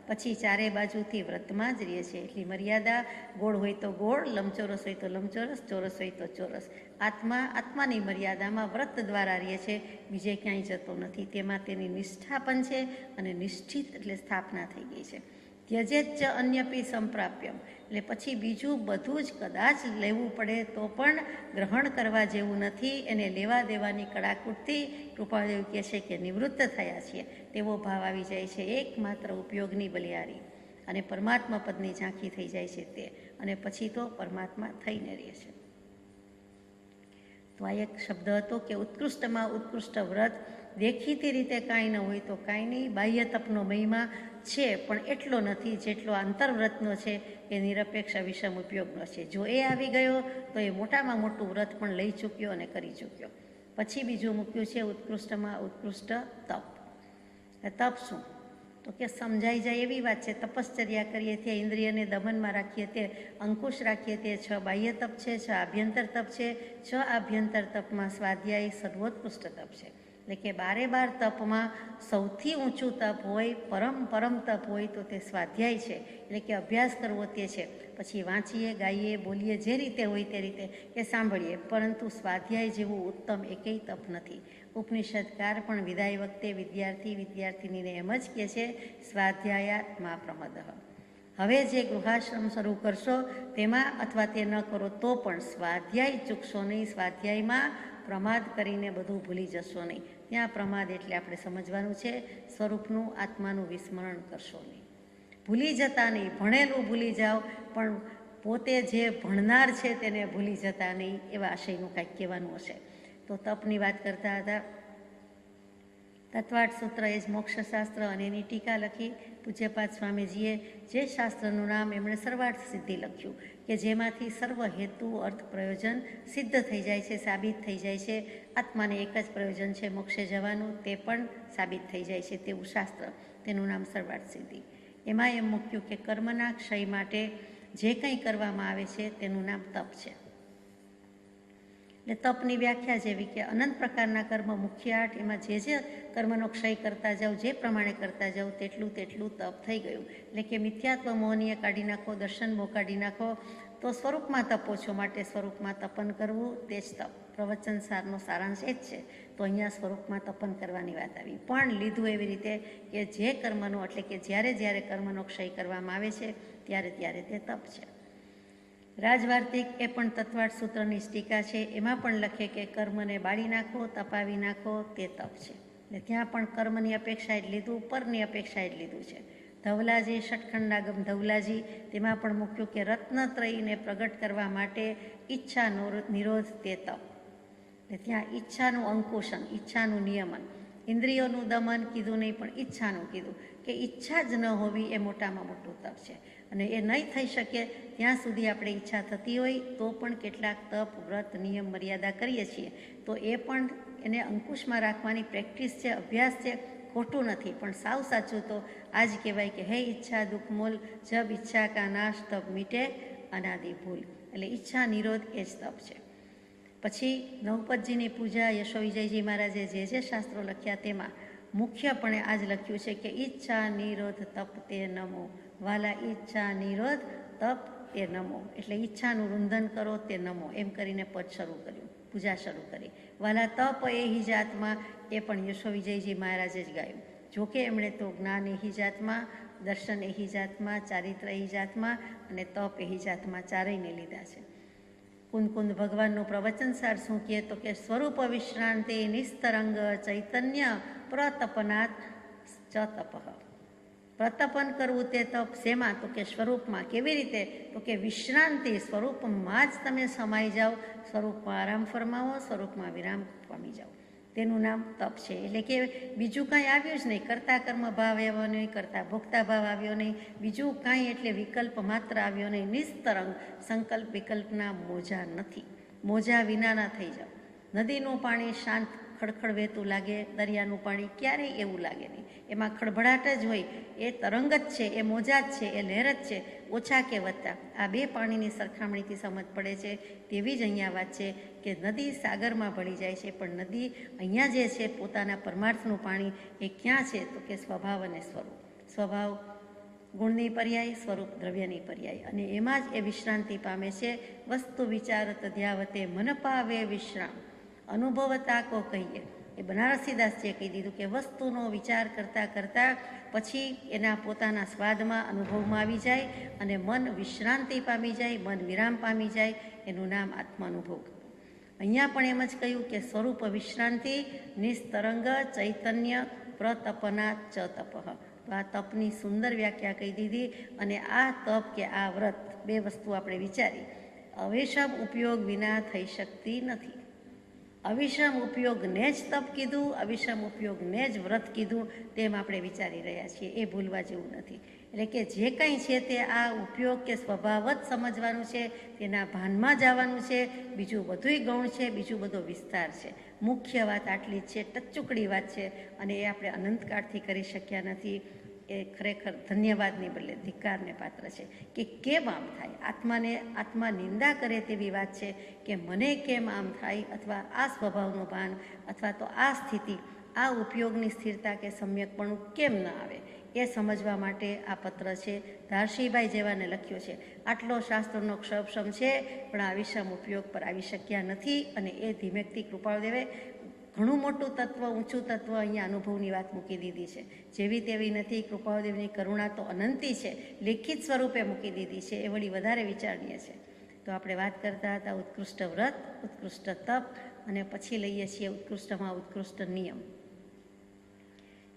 પછી ચારે બાજુથી વ્રતમાં જ રહે છે. એટલી મર્યાદા, ગોળ હોય તો ગોળ, લંબચોરસ હોય તો લંબચોરસ, ચોરસ હોય તો ચોરસ. આત્મા આત્માની મર્યાદામાં વ્રત દ્વારા રહે છે, બીજે ક્યાંય જતો નથી. તેમાં તેની નિષ્ઠા પણ છે અને નિષ્ઠિત એટલે સ્થાપના થઈ ગઈ છે. ત્યજેચ્ચ અન્યપી સંપ્રાપ્યમ, એટલે પછી બીજું બધું જ કદાચ લેવું પડે તો પણ ગ્રહણ કરવા જેવું નથી. એને લેવા દેવાની કડાકૂટથી કૃપાળુદેવ કહે છે કે નિવૃત્ત થયા છીએ તેવો ભાવ આવી જાય છે. એકમાત્ર ઉપયોગની બલિહારી અને પરમાત્મા પદની ઝાંખી થઈ જાય છે તે, અને પછી તો પરમાત્મા થઈને રહે છે. તો આ એક શબ્દ હતો કે ઉત્કૃષ્ટમાં ઉત્કૃષ્ટ વ્રત. દેખીતી રીતે કાંઈ ન હોય તો કાંઈ નહીં, બાહ્ય તપનો મહિમા છે પણ એટલો નથી જેટલો આંતરવ્રતનો છે, એ નિરપેક્ષ અવિષમ ઉપયોગનો છે. જો એ આવી ગયો તો એ મોટામાં મોટું વ્રત પણ લઈ ચૂક્યો અને કરી ચૂક્યો. પછી બીજું મૂક્યું છે ઉત્કૃષ્ટમાં ઉત્કૃષ્ટ તપ. તપ શું, તો કે સમજાઈ જાય એવી વાત છે. તપશ્ચર્યા કરીએ તે ઇન્દ્રિયને દમનમાં રાખીએ તે અંકુશ રાખીએ તે 6 બાહ્ય તપ છે, 6 આભ્યંતર તપ છે. 6 આભ્યંતર તપમાં સ્વાધ્યાય સર્વોત્કૃષ્ટ તપ છે. એટલે કે 12 તપમાં સૌથી ઊંચું તપ હોય, પરમ તપ હોય તો તે સ્વાધ્યાય છે. એટલે કે અભ્યાસ કરવો તે છે. પછી વાંચીએ, ગાઈએ, બોલીએ, જે રીતે હોય તે રીતે કે સાંભળીએ, પરંતુ સ્વાધ્યાય જેવું ઉત્તમ એકેય તપ નથી. ઉપનિષદકાર પણ વિદાય વખતે વિદ્યાર્થીનીને એમ જ કહે છે, સ્વાધ્યાયાત્મા પ્રમદઃ. હવે જે ગૃહાશ્રમ શરૂ કરશો તેમાં અથવા તે ન કરો તો પણ સ્વાધ્યાય ચૂકશો નહીં. સ્વાધ્યાયમાં પ્રમાદ કરીને બધું ભૂલી જશો નહીં. ત્યાં પ્રમાદ એટલે આપણે સમજવાનું છે સ્વરૂપનું, આત્માનું વિસ્મરણ કરશો નહીં. ભૂલી જતા નહીં, ભણેલું ભૂલી જાઓ પણ પોતે જે ભણનાર છે તેને ભૂલી જતા નહીં, એવા આશયનું કાંઈક કહેવાનું હશે. તો તપની વાત કરતા હતા. તત્વાર્થ સૂત્ર એ જ મોક્ષશાસ્ત્ર અને એની ટીકા લખી પૂજ્યપાદ સ્વામીજીએ. જે શાસ્ત્રનું નામ એમણે સર્વાર્થ સિદ્ધિ લખ્યું કે જેમાંથી સર્વ હેતુ, અર્થ, પ્રયોજન સિદ્ધ થઈ જાય છે, સાબિત થઈ જાય છે. આત્માને એક જ પ્રયોજન છે મોક્ષે જવાનું, તે પણ સાબિત થઈ જાય છે તેવું શાસ્ત્ર, તેનું નામ સર્વાર્થ સિદ્ધિ. એમાં એમ મૂક્યું કે કર્મના ક્ષય માટે જે કંઈ કરવામાં આવે છે તેનું નામ તપ છે. એટલે તપની વ્યાખ્યા જેવી કે અનંત પ્રકારના કર્મ, મુખ્ય 8, એમાં જે કર્મનો ક્ષય કરતા જાઓ, જે પ્રમાણે કરતા જાઓ તેટલું તપ થઈ ગયું. એટલે કે મિથ્યાત્વ મોહનીય કાઢી નાખો, દર્શન મોહ કાઢી નાખો, તો સ્વરૂપમાં તપો છો, માટે સ્વરૂપમાં તપન કરવું તે જ તપ. પ્રવચન સારનો સારાંશ એ જ છે. તો અહીંયા સ્વરૂપમાં તપન કરવાની વાત આવી, પણ લીધું એવી રીતે કે જે કર્મનો, એટલે કે જ્યારે કર્મનો ક્ષય કરવામાં આવે છે ત્યારે તે તપ છે. રાજવાર્તિક એ પણ તત્વાર્થ સૂત્રની ટીકા છે. એમાં પણ લખે કે કર્મને બાળી નાખો, તપાવી નાખો તે તપ છે. એટલે ત્યાં પણ કર્મની અપેક્ષા જ લીધું, પરની અપેક્ષા જ લીધું છે. ધવલાજી ષટખંડાગમ ધવલાજી તેમાં પણ મૂક્યું કે રત્નત્રયીને પ્રગટ કરવા માટે ઈચ્છા નિરોધ તે તપ. એટલે ત્યાં ઈચ્છાનું અંકુશન, ઈચ્છાનું નિયમન, ઇન્દ્રિયોનું દમન કીધું નહીં પણ ઈચ્છાનું કીધું કે ઈચ્છા જ ન હોવી એ મોટામાં મોટું તપ છે. અને એ નહીં થઈ શકે ત્યાં સુધી આપણે ઈચ્છા થતી હોય તો પણ કેટલાક તપ, વ્રત, નિયમ, મર્યાદા કરીએ છીએ તો એ પણ એને અંકુશમાં રાખવાની પ્રેક્ટિસ છે, અભ્યાસ છે, ખોટું નથી. પણ સાવ સાચું તો આ જ કહેવાય કે હે ઈચ્છા દુઃખ મૂલ, જબ ઈચ્છા કા નાશ તબ મીટે અનાદિ ભૂલ. એટલે ઈચ્છા નિરોધ એ જ તપ છે. પછી નવપતજીની પૂજા યશો વિજયજી મહારાજે જે શાસ્ત્રો લખ્યા તેમાં મુખ્યપણે આ જ લખ્યું છે કે ઈચ્છા નિરોધ તપ તે નમો, વાલા ઈચ્છા નિરોધ તપ તે નમો. એટલે ઈચ્છાનું રૂંધન કરો તે નમો, એમ કરીને પદ શરૂ કર્યું, પૂજા શરૂ કરી. વાલા તપ એ હિ જાતમાં, એ પણ યશો વિજયજી મહારાજે જ ગાયું. જોકે એમણે તો જ્ઞાન એ હિ જાતમાં, દર્શન એ હિ જાતમાં, ચારિત્ર એ હિ જાતમાં અને તપ એ હિ જાતમાં ચારેયને લીધા છે. કુંદ ભગવાનનું પ્રવચન સાર શું કહે તો કે સ્વરૂપ વિશ્રાંતિ નિસ્તરંગ ચૈતન્ય પ્રતપનાત ચ તપઃ. પ્રતપન કરવું તે તપ શેમાં તો કે સ્વરૂપમાં. કેવી રીતે તો કે વિશ્રાંતિ, સ્વરૂપમાં જ તમે સમાઈ જાઓ, સ્વરૂપમાં આરામ ફરમાવો, સ્વરૂપમાં વિરામ પામી જાઓ, તેનું નામ તપ છે. એટલે કે બીજું કાંઈ આવ્યું જ નહીં, કરતા કર્મ ભાવ આવ્યો નહીં, કરતા ભોગતા ભાવ આવ્યો નહીં, બીજું કાંઈ એટલે વિકલ્પ માત્ર આવ્યો નહીં. નિસ્તરંગ, સંકલ્પ વિકલ્પના મોજા નથી, મોજા વિનાના થઈ જાઓ. નદીનું પાણી શાંત ખડખડ વહેતું લાગે, દરિયાનું પાણી ક્યારેય એવું લાગે નહીં, એમાં ખળભળાટ જ હોય. એ તરંગ જ છે, એ મોજા જ છે, એ લહેર જ છે, ઓછા કે વધતા. આ બે પાણીની સરખામણીથી સમજ પડે છે. તેવી જ અહીંયા વાત છે કે નદી સાગરમાં ભળી જાય છે, પણ નદી અહીંયા જે છે પોતાના પરમાર્થનું પાણી એ ક્યાં છે તો કે સ્વભાવ અને સ્વરૂપ. સ્વભાવ ગુણની પર્યાય, સ્વરૂપ દ્રવ્યની પર્યાય, અને એમાં જ એ વિશ્રાંતિ પામે છે. વસ્તુ વિચારત ધ્યાવતે મન પાવે વિશ્રામ, અનુભવતા કો કહીએ. એ બનારસીદાસજીએ કહી દીધું કે વસ્તુનો વિચાર કરતાં કરતાં પછી એના પોતાના સ્વાદમાં, અનુભવમાં આવી જાય અને મન વિશ્રાંતિ પામી જાય, મન વિરામ પામી જાય. એનું નામ આત્માનુભવ. અહીંયા પણ એમ જ કહ્યું કે સ્વરૂપ વિશ્રાંતિ નિસ્તરંગ ચૈતન્ય પ્રતપના ચ તપઃ. તો આ તપની સુંદર વ્યાખ્યા કહી દીધી. અને આ તપ કે આ વ્રત, બે વસ્તુ આપણે વિચારી, અવિષમ ઉપયોગ વિના થઈ શકતી નથી. અવિષમ ઉપયોગને જ તપ કીધું, અવિષમ ઉપયોગને જ વ્રત કીધું, તેમ આપણે વિચારી રહ્યા છીએ. એ ભૂલવા જેવું નથી. એટલે કે જે કંઈ છે તે આ ઉપયોગ કે સ્વભાવ જ સમજવાનું છે, તેના ભાનમાં જવાનું છે. બીજું બધુંય ગૌણ છે, બીજું બધો વિસ્તાર છે. મુખ્ય વાત આટલી જ છે, ટચુકડી વાત છે, અને એ આપણે અનંતકાળથી કરી શક્યા નથી. એ ખરેખર ધન્યવાદની બદલે ધિક્કારને પાત્ર છે કે કેમ આમ થાય. આત્મા નિંદા કરે તેવી વાત છે કે મને કેમ આમ થાય, અથવા આ સ્વભાવનું ભાન, અથવા તો આ સ્થિતિ, આ ઉપયોગની સ્થિરતા કે સમ્યકપણું કેમ ન આવે, એ સમજવા માટે આ પત્ર છે. ધારશીભાઈ જેવાને લખ્યો છે. આટલો શાસ્ત્રનો ક્ષપક્ષમ છે, પણ આ વિષમ ઉપયોગ પર આવી શક્યા નથી. અને એ ધીમેકથી કૃપાળદેવે ઘણું મોટું તત્વ, ઊંચું તત્વ અહીંયા અનુભવની વાત મૂકી દીધી છે. જેવી તેવી નથી. કૃપાળદેવની કરુણા તો અનંતી છે, લેખિત સ્વરૂપે મૂકી દીધી છે. એ વળી વધારે વિચારણીય છે. તો આપણે વાત કરતા હતા ઉત્કૃષ્ટ વ્રત, ઉત્કૃષ્ટ તપ, અને પછી લઈએ છીએ ઉત્કૃષ્ટમાં ઉત્કૃષ્ટ નિયમ.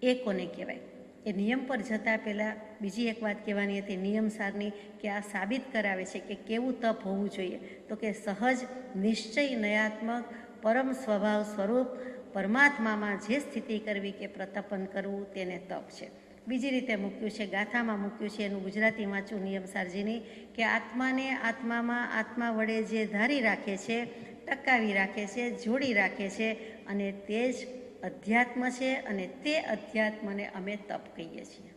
એ કોને કહેવાય? એ નિયમ પર જતાં પહેલાં બીજી એક વાત કહેવાની હતી નિયમસારની, કે આ સાબિત કરાવે છે કે કેવું તપ હોવું જોઈએ. તો કે સહજ, નિશ્ચય, નયાત્મક, પરમ સ્વભાવ સ્વરૂપ પરમાત્મામાં જે સ્થિતિ કરવી કે પ્રતપન કરવું તેને તપ છે. બીજી રીતે મૂક્યું છે, ગાથામાં મૂક્યું છે, એનું ગુજરાતી વાંચું નિયમસારજીની, કે આત્માને આત્મામાં આત્મા વડે જે ધારી રાખે છે, ટકાવી રાખે છે, જોડી રાખે છે, અને તે જ અધ્યાત્મ છે. અને તે અધ્યાત્મને અમે તપ કહીએ છીએ.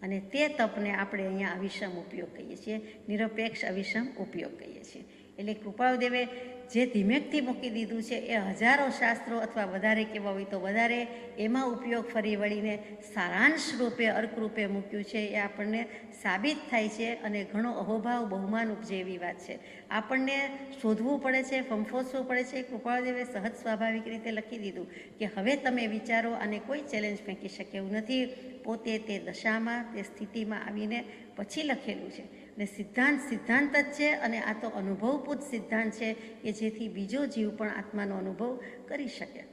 અને તે તપને આપણે અહીંયા અવિષમ ઉપયોગ કહીએ છીએ, નિરપેક્ષ અવિષમ ઉપયોગ કહીએ છીએ. એટલે કૃપાળદેવે જે ધીમેકથી મૂકી દીધું છે એ હજારો શાસ્ત્રો અથવા વધારે કહેવા હોય તો વધારે, એમાં ઉપયોગ ફરી વળીને સારાંશ રૂપે, અર્કરૂપે મૂક્યું છે. એ આપણને સાબિત થાય છે અને ઘણો અહોભાવ, બહુમાન ઉપજે એવી વાત છે. આપણને શોધવું પડે છે, ફંફોસવું પડે છે. કૃપાળદેવે સહજ સ્વાભાવિક રીતે લખી દીધું કે હવે તમે વિચારો, અને કોઈ ચેલેન્જ ફેંકી શકે એવું નથી. પોતે તે દશામાં, તે સ્થિતિમાં આવીને પછી લખેલું છે. ને સિદ્ધાંત સિદ્ધાંત જ છે, અને આ તો અનુભવપૂત સિદ્ધાંત છે કે જેથી બીજો જીવ પણ આત્માનો અનુભવ કરી શકે.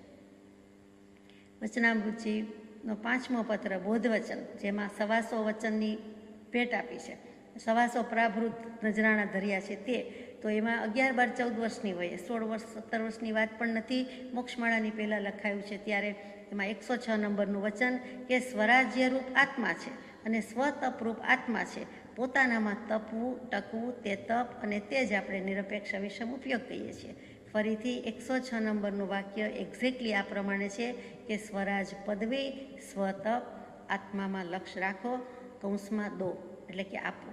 વચનામૃતજીનો 5મો પત્ર બોધવચન, જેમાં 125 વચનની ભેટ આપી છે, 125 પ્રાભૃત નજરાણા ધર્યા છે તે, તો એમાં 11, 12, 14 વર્ષની હોય, 16 વર્ષ 17 વર્ષની વાત પણ નથી. મોક્ષમાળાની પહેલાં લખાયું છે ત્યારે એમાં 106 નંબરનું વચન કે સ્વરાજ્યરૂપ આત્મા છે અને સ્વતપરૂપ આત્મા છે, પોતાનામાં તપવું ટકવું તે તપ, અને તે જ આપણે નિરપેક્ષ વિષમ ઉપયોગ કહીએ છીએ. ફરીથી 106 નંબરનું વાક્ય એક્ઝેક્ટલી આ પ્રમાણે છે કે સ્વરાજ પદવી, સ્વતપ, આત્મામાં લક્ષ્ય રાખો, કૌંસમાં દો એટલે કે આપો.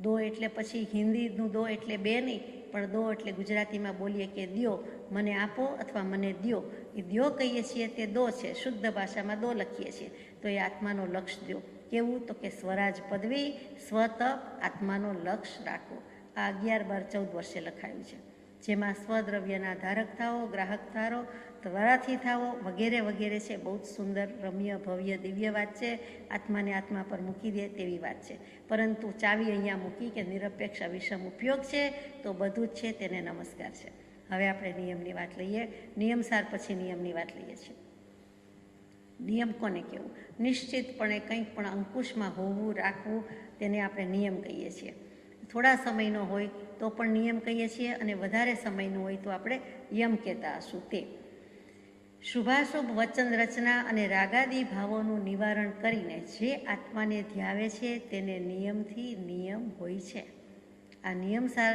દો એટલે પછી હિન્દીનું દો એટલે બે નહીં, પણ દો એટલે ગુજરાતીમાં બોલીએ કે દ્યો, મને આપો અથવા મને દ્યો. એ દ્યો કહીએ છીએ તે દો છે, શુદ્ધ ભાષામાં દો લખીએ છીએ, તો એ આત્માનો લક્ષ્ય દ્યો. કેવું? તો કે સ્વરાજ પદવી, સ્વતપ, આત્માનો લક્ષ્ય રાખો. આ 11, 12, 14 વર્ષે લખાયું છે, જેમાં સ્વદ્રવ્યના ધારક થાઓ, ગ્રાહક થારો, ત્વરાથી થાવો વગેરે વગેરે છે. બહુ જ સુંદર, રમ્ય, ભવ્ય, દિવ્ય વાત છે. આત્માને આત્મા પર મૂકી દે તેવી વાત છે. પરંતુ ચાવી અહીંયા મૂકી કે નિરપેક્ષ અવિષમ ઉપયોગ છે, તો બધું જ છે તેને નમસ્કાર છે. હવે આપણે નિયમની વાત લઈએ. નિયમસાર પછી નિયમની વાત લઈએ છીએ. નિયમ કોને કહેવું? નિશ્ચિતપણે કંઈક પણ અંકુશમાં હોવું, રાખવું, તેને આપણે નિયમ કહીએ છીએ. થોડા સમયનો હોય તો પણ નિયમ કહીએ છીએ, અને વધારે સમયનું હોય તો આપણે યમ કહેતા હશું. તે શુભાશુભ વચન રચના અને રાગાદી ભાવોનું નિવારણ કરીને જે આત્માને ધ્યાવે છે તેને નિયમથી નિયમ હોય છે. આ નિયમસાર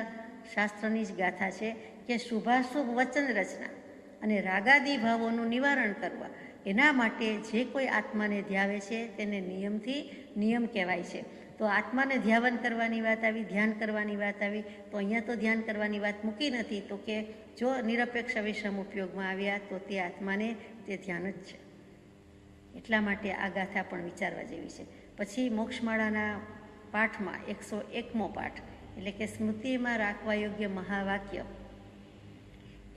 શાસ્ત્રની જ ગાથા છે કે શુભાશુભ વચન રચના અને રાગાદી ભાવોનું નિવારણ કરવા, એના માટે જે કોઈ આત્માને ધ્યાવે છે તેને નિયમથી નિયમ કહેવાય છે. તો આત્માને ધ્યાન કરવાની વાત આવી, ધ્યાન કરવાની વાત આવી, તો અહીંયા તો ધ્યાન કરવાની વાત મૂકી નથી. તો કે જો નિરપેક્ષ અવિષમ ઉપયોગમાં આવ્યા તો તે આત્માને તે ધ્યાન જ છે. એટલા માટે આ ગાથા પણ વિચારવા જેવી છે. પછી મોક્ષમાળાના પાઠમાં 101મો પાઠ એટલે કે સ્મૃતિમાં રાખવા યોગ્ય મહાવાક્ય,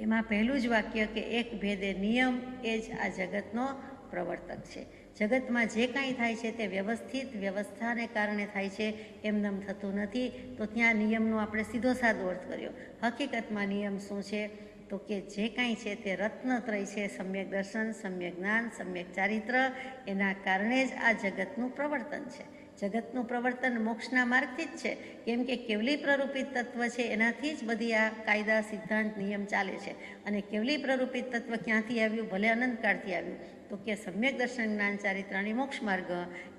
એમાં પહેલું જ વાક્ય કે એક ભેદે નિયમ એ જ આ જગતનો પ્રવર્તક છે. જગતમાં જે કાંઈ થાય છે તે વ્યવસ્થિત વ્યવસ્થાને કારણે થાય છે, એમનેમ થતું નથી. તો ત્યાં નિયમનો આપણે સીધો સાદો અર્થ કર્યો. હકીકતમાં નિયમ શું છે? તો કે જે કાંઈ છે તે રત્નત્રય છે, સમ્યક દર્શન, સમ્યક જ્ઞાન, સમ્યક ચારિત્ર, એના કારણે જ આ જગતનું પ્રવર્તન છે. જગતનું પ્રવર્તન મોક્ષના માર્ગથી જ છે, કેમ કે કેવલી પ્રરૂપિત તત્વ છે એનાથી જ બધી આ કાયદા, સિદ્ધાંત, નિયમ ચાલે છે. અને કેવલી પ્રરૂપિત તત્વ ક્યાંથી આવ્યું? ભલે અનંતકાળથી આવ્યું. તો કે સમ્યક દર્શન, જ્ઞાન, ચારિત્ર અને મોક્ષ માર્ગ,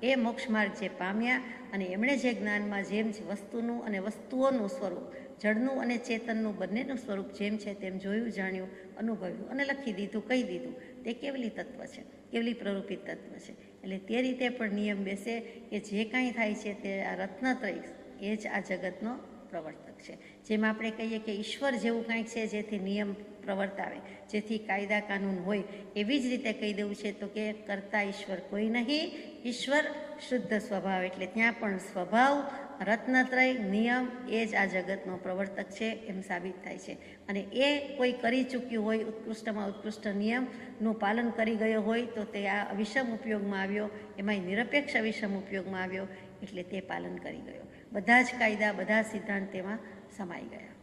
એ મોક્ષ માર્ગ જે પામ્યા અને એમણે જે જ્ઞાનમાં જેમ વસ્તુનું અને વસ્તુઓનું સ્વરૂપ, જળનું અને ચેતનનું બંનેનું સ્વરૂપ જેમ છે તેમ જોયું, જાણ્યું, અનુભવ્યું અને લખી દીધું, કહી દીધું, તે કેવલી તત્વ છે, કેવલી પ્રરૂપિત તત્વ છે. એટલે તે રીતે પણ નિયમ બેસે કે જે કાંઈ થાય છે તે આ રત્નત્રય એ જ આ જગતનો પ્રવર્તક છે. જેમ આપણે કહીએ કે ઈશ્વર જેવું કાંઈક છે જેથી નિયમ પ્રવર્તાવે, જેથી કાયદા કાનૂન હોય, એવી જ રીતે કહી દેવું છે તો કે કરતા ઈશ્વર કોઈ નહીં, ઈશ્વર શુદ્ધ સ્વભાવ. એટલે ત્યાં પણ સ્વભાવ, રત્નત્રય, નિયમ એ જ આ જગતનો પ્રવર્તક છે એમ સાબિત થાય છે. અને એ કોઈ કરી ચૂક્યું હોય, ઉત્કૃષ્ટમાં ઉત્કૃષ્ટ નિયમનું પાલન કરી ગયો હોય તો તે આ અવિષમ ઉપયોગમાં આવ્યો, એમાંય નિરપેક્ષ અવિષમ ઉપયોગમાં આવ્યો, એટલે તે પાલન કરી ગયો. બધા જ કાયદા, બધા સિદ્ધાંત તેમાં સમાઈ ગયા.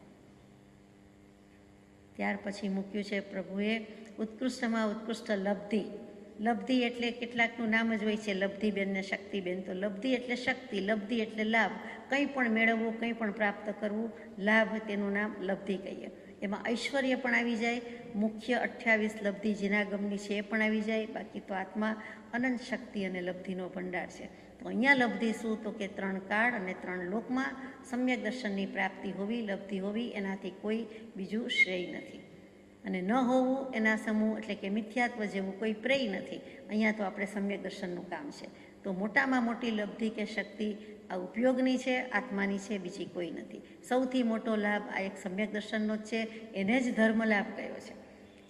ત્યાર પછી મૂક્યું છે પ્રભુએ ઉત્કૃષ્ટમાં ઉત્કૃષ્ટ લબ્ધિ. લબ્ધિ એટલે કેટલાકનું નામ જ હોય છે, લબ્ધિબેન ને શક્તિબેન. તો લબ્ધિ એટલે શક્તિ, લબ્ધિ એટલે લાભ, કંઈ પણ મેળવવું, કંઈ પણ પ્રાપ્ત કરવું, લાભ, તેનું નામ લબ્ધિ કહીએ. એમાં ઐશ્વર્ય પણ આવી જાય, મુખ્ય 28 લબ્ધિ જીનાગમની છે એ પણ આવી જાય. બાકી તો આત્મા અનંત શક્તિ અને લબ્ધિનો ભંડાર છે. તો અહીંયા લબ્ધિ શું? તો કે 3 કાળ અને 3 લોકમાં સમ્યક દર્શનની પ્રાપ્તિ હોવી, લબ્ધિ હોવી, એનાથી કોઈ બીજું શ્રેય નથી. અને ન હોવું એના સમૂહ એટલે કે મિથ્યાત્વ જેવું કોઈ પ્રેય નથી. અહીંયા તો આપણે સમ્યક દર્શનનું કામ છે. તો મોટામાં મોટી લબ્ધિ કે શક્તિ આ ઉપયોગની છે, આત્માની છે, બીજી કોઈ નથી. સૌથી મોટો લાભ આ એક સમ્યક દર્શનનો જ છે, એને જ ધર્મલાભ કયો છે.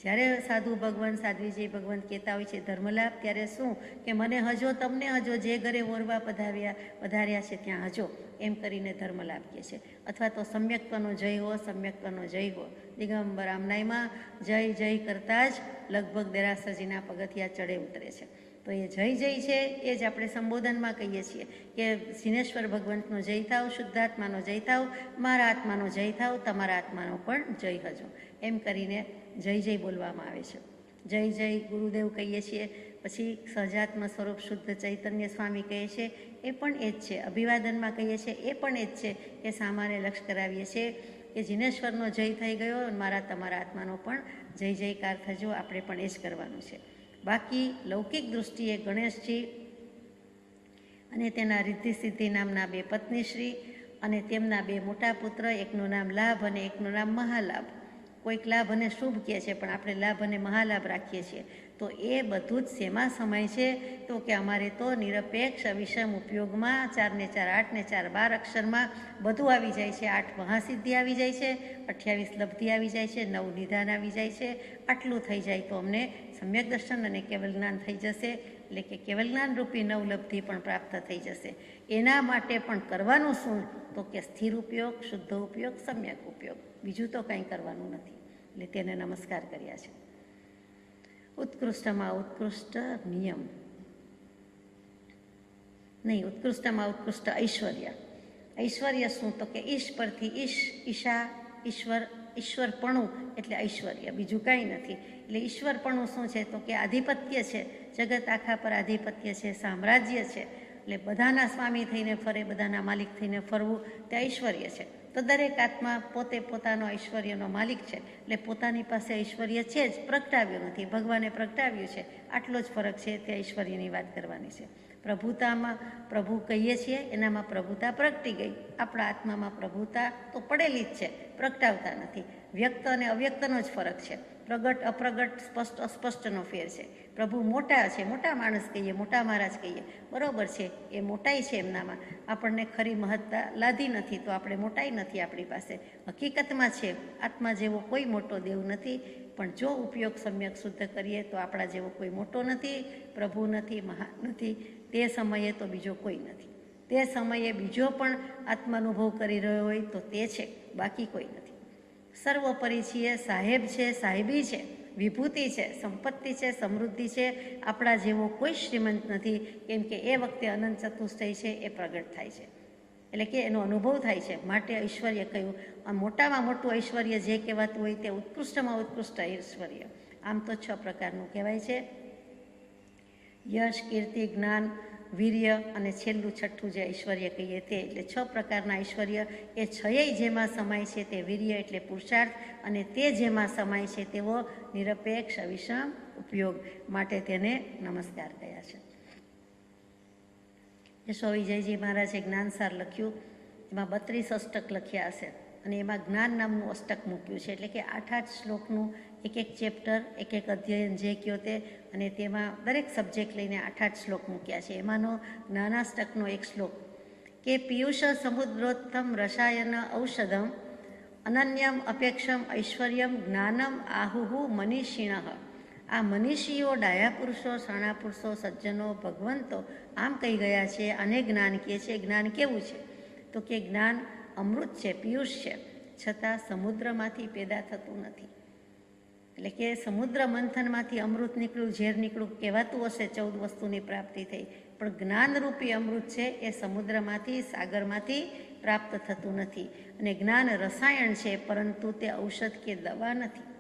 જ્યારે સાધુ ભગવાન, સાધ્વીજી ભગવાન કહેતા હોય છે ધર્મલાભ, ત્યારે શું કે મને હજો, તમને હજો, જે ઘરે ઓરવા પધાર્યા છે ત્યાં હજો, એમ કરીને ધર્મલાભ કહે છે. અથવા તો સમ્યક્ત્વનો જય હો, સમ્યક્ત્વનો જય હો. દિગંબર આમનાઈમાં જય જય કરતાં જ લગભગ દેરાસરજીના પગથિયા ચડે ઉતરે છે. તો એ જય જય છે એ જ આપણે સંબોધનમાં કહીએ છીએ કે સિનેશ્વર ભગવંતનો જય થાવ, શુદ્ધાત્માનો જય થાવ, મારા આત્માનો જય થાવ, તમારા આત્માનો પણ જય હજો, એમ કરીને જય જય બોલવામાં આવે છે. જય જય ગુરુદેવ કહીએ છીએ, પછી સહજાત્મ સ્વરૂપ શુદ્ધ ચૈતન્ય સ્વામી કહે છે એ પણ એ જ છે, અભિવાદનમાં કહીએ છીએ એ પણ એ જ છે કે સામાને લક્ષ કરાવીએ છીએ કે જીનેશ્વરનો જય થઈ ગયો, મારા તમારા આત્માનો પણ જય જયકાર થજો, આપણે પણ એ જ કરવાનું છે. બાકી લૌકિક દૃષ્ટિએ ગણેશજી અને તેના રિદ્ધિ સિદ્ધિ નામના 2 પત્નીશ્રી અને તેમના 2 મોટા પુત્ર, એકનું નામ લાભ અને એકનું નામ મહાલાભ. કોઈક લાભ અને શુભ કહે છે, પણ આપણે લાભ અને મહાલાભ રાખીએ છીએ. તો એ બધું જ શેમાં સમય છે? તો કે અમારે તો નિરપેક્ષ અવિષમ ઉપયોગમાં 4 ને 4 8 ને 4 12 અક્ષરમાં બધું આવી જાય છે. 8 મહાસિદ્ધિ આવી જાય છે, 28 લબ્ધિ આવી જાય છે, 9 નિધાન આવી જાય છે. આટલું થઈ જાય તો અમને સમ્યક દર્શન અને કેવલ જ્ઞાન થઈ જશે, એટલે કે કેવલ જ્ઞાન રૂપી 9 લબ્ધિ પણ પ્રાપ્ત થઈ જશે. એના માટે પણ કરવાનું શું? તો કે સ્થિર ઉપયોગ, શુદ્ધ ઉપયોગ, સમ્યક ઉપયોગ, બીજું તો કંઈ કરવાનું નથી. એટલે તેને નમસ્કાર કર્યા છે. ઉત્કૃષ્ટમાં ઉત્કૃષ્ટ નિયમ નહીં, ઉત્કૃષ્ટમાં ઉત્કૃષ્ટ ઐશ્વર્ય. ઐશ્વર્ય શું? તો કે ઈશ પરથી ઈશ, ઈશા, ઈશ્વર, ઈશ્વરપણું એટલે ઐશ્વર્ય, બીજું કાંઈ નથી. એટલે ઈશ્વરપણું શું છે? તો કે આધિપત્ય છે, જગત આખા પર આધિપત્ય છે, સામ્રાજ્ય છે. એટલે બધાના સ્વામી થઈને ફરે, બધાના માલિક થઈને ફરવું તે ઐશ્વર્ય છે. તો દરેક આત્મા પોતે પોતાનો ઐશ્વર્યનો માલિક છે, એટલે પોતાની પાસે ઐશ્વર્ય છે જ, પ્રગટાવ્યું નથી, ભગવાને પ્રગટાવ્યું છે. આટલો જ ફરક છે, તે ઐશ્વર્યની વાત કરવાની છે. પ્રભુતામાં પ્રભુ કહીએ છીએ, એનામાં પ્રભુતા પ્રગટી ગઈ. આપણા આત્મામાં પ્રભુતા તો પડેલી જ છે, પ્રગટાવતા નથી. વ્યક્ત અને અવ્યક્તનો જ ફરક છે. પ્રગટ અપ્રગટ, સ્પષ્ટ અસ્પષ્ટનો ફેર છે. પ્રભુ મોટા છે, મોટા માણસ કહીએ, મોટા મહારાજ કહીએ, બરાબર છે, એ મોટાઈ છે એમનામાં. આપણને ખરી મહત્તા લાદી નથી, તો આપણે મોટાઈ નથી આપણી પાસે. હકીકતમાં છે, આત્મા જેવો કોઈ મોટો દેવ નથી, પણ જો ઉપયોગ સમ્યક શુદ્ધ કરીએ તો આપણા જેવો કોઈ મોટો નથી, પ્રભુ નથી, મહાન નથી. તે સમયે તો બીજો કોઈ નથી. તે સમયે બીજો પણ આત્માનુભવ કરી રહ્યો હોય તો તે છે, બાકી કોઈ નથી. સર્વોપરી છીએ, સાહેબ છે, સાહેબી છે, વિભૂતિ છે, સંપત્તિ છે, સમૃદ્ધિ છે. આપણા જેવો કોઈ શ્રીમંત નથી, કેમ કે એ વખતે અનંત ચતુષ્ટય છે એ પ્રગટ થાય છે, એટલે કે એનો અનુભવ થાય છે. માટે ઐશ્વર્ય કહ્યું. આ મોટામાં મોટું ઐશ્વર્ય જે કહેવાતું હોય તે ઉત્કૃષ્ટમાં ઉત્કૃષ્ટ ઐશ્વર્ય. આમ તો 6 પ્રકારનું કહેવાય છે: યશ, કીર્તિ, જ્ઞાન, વીર્ય અને છેલ્લું છઠ્ઠું જે ઐશ્વર્ય કહીએ તે. એટલે 6 પ્રકારના ઐશ્વર્ય. એ 6 જેમાં સમાય છે તે વીર્ય એટલે પુરુષાર્થ, અને તે જેમાં સમાય છે તેવો નિરપેક્ષ અવિષમ ઉપયોગ. માટે તેને નમસ્કાર કહ્યા છે. યશો વિજયજી મહારાજે જ્ઞાનસાર લખ્યું, એમાં 32 અષ્ટક લખ્યા હશે, અને એમાં જ્ઞાન નામનું અષ્ટક મૂક્યું છે. એટલે કે 8-8 શ્લોકનું એક ચેપ્ટર, એક અધ્યયન જે કયો તે, અને તેમાં દરેક સબ્જેક્ટ લઈને 8-8 શ્લોક મૂક્યા છે. એમાંનો જ્ઞાનાષ્ટકનો એક શ્લોક કે પિયુષ સમુદ્રોત્તમ રસાયન ઔષધમ અનન્યમ અપેક્ષમ ઐશ્વર્યમ જ્ઞાનમ આહુહુ મનીષિણ. આ મનીષીઓ, ડાયા પુરુષો, શાણા પુરુષો, સજ્જનો, ભગવંતો આમ કહી ગયા છે. આને જ્ઞાન કહે છે. જ્ઞાન કેવું છે? તો કે જ્ઞાન અમૃત છે, પિયુષ છે, છતાં સમુદ્રમાંથી પેદા થતું નથી. એટલે કે સમુદ્ર મંથનમાંથી અમૃત નીકળ્યું, ઝેર નીકળ્યું કહેવાતું હશે, 14 વસ્તુની પ્રાપ્તિ થઈ, પણ જ્ઞાનરૂપી અમૃત છે એ સમુદ્રમાંથી, સાગરમાંથી પ્રાપ્ત થતું નથી. અને જ્ઞાન રસાયણ છે, પરંતુ તે ઔષધ કે દવા નથી.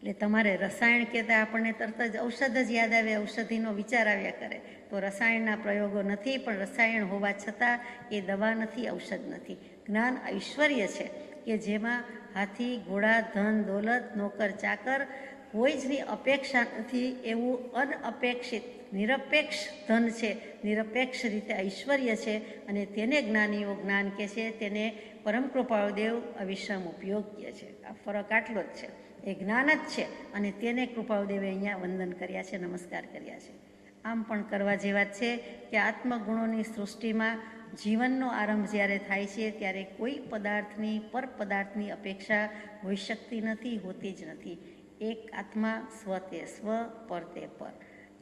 એટલે તમારે રસાયણ કહેતા આપણને તરત જ ઔષધ જ યાદ આવે, ઔષધિનો વિચાર આવ્યા કરે. તો રસાયણના પ્રયોગો નથી, પણ રસાયણ હોવા છતાં એ દવા નથી, ઔષધ નથી. જ્ઞાન ઐશ્વર્ય છે કે જેમાં હાથી, ઘોડા, ધન, દોલત, નોકર, ચાકર કોઈ જની અપેક્ષા નથી, એવું અનઅપેક્ષિત નિરપેક્ષ ધન છે, નિરપેક્ષ રીતે ઐશ્વર્ય છે. અને તેને જ્ઞાનીઓ જ્ઞાન કહે છે, તેને પરમ કૃપાળુદેવ અવિષમ ઉપયોગ કહે છે. આ ફરક આટલો જ છે. એ જ્ઞાન જ છે, અને તેને કૃપાળુદેવે અહીંયા વંદન કર્યા છે, નમસ્કાર કર્યા છે. આમ પણ કરવા જેવા છે કે આત્મગુણોની સૃષ્ટિમાં જીવનનો આરંભ જ્યારે થાય છે ત્યારે કોઈ પદાર્થની, પર પદાર્થની અપેક્ષા હોઈ શકતી નથી, હોતી જ નથી. એક આત્મા સ્વ તે સ્વ, પર તે પર.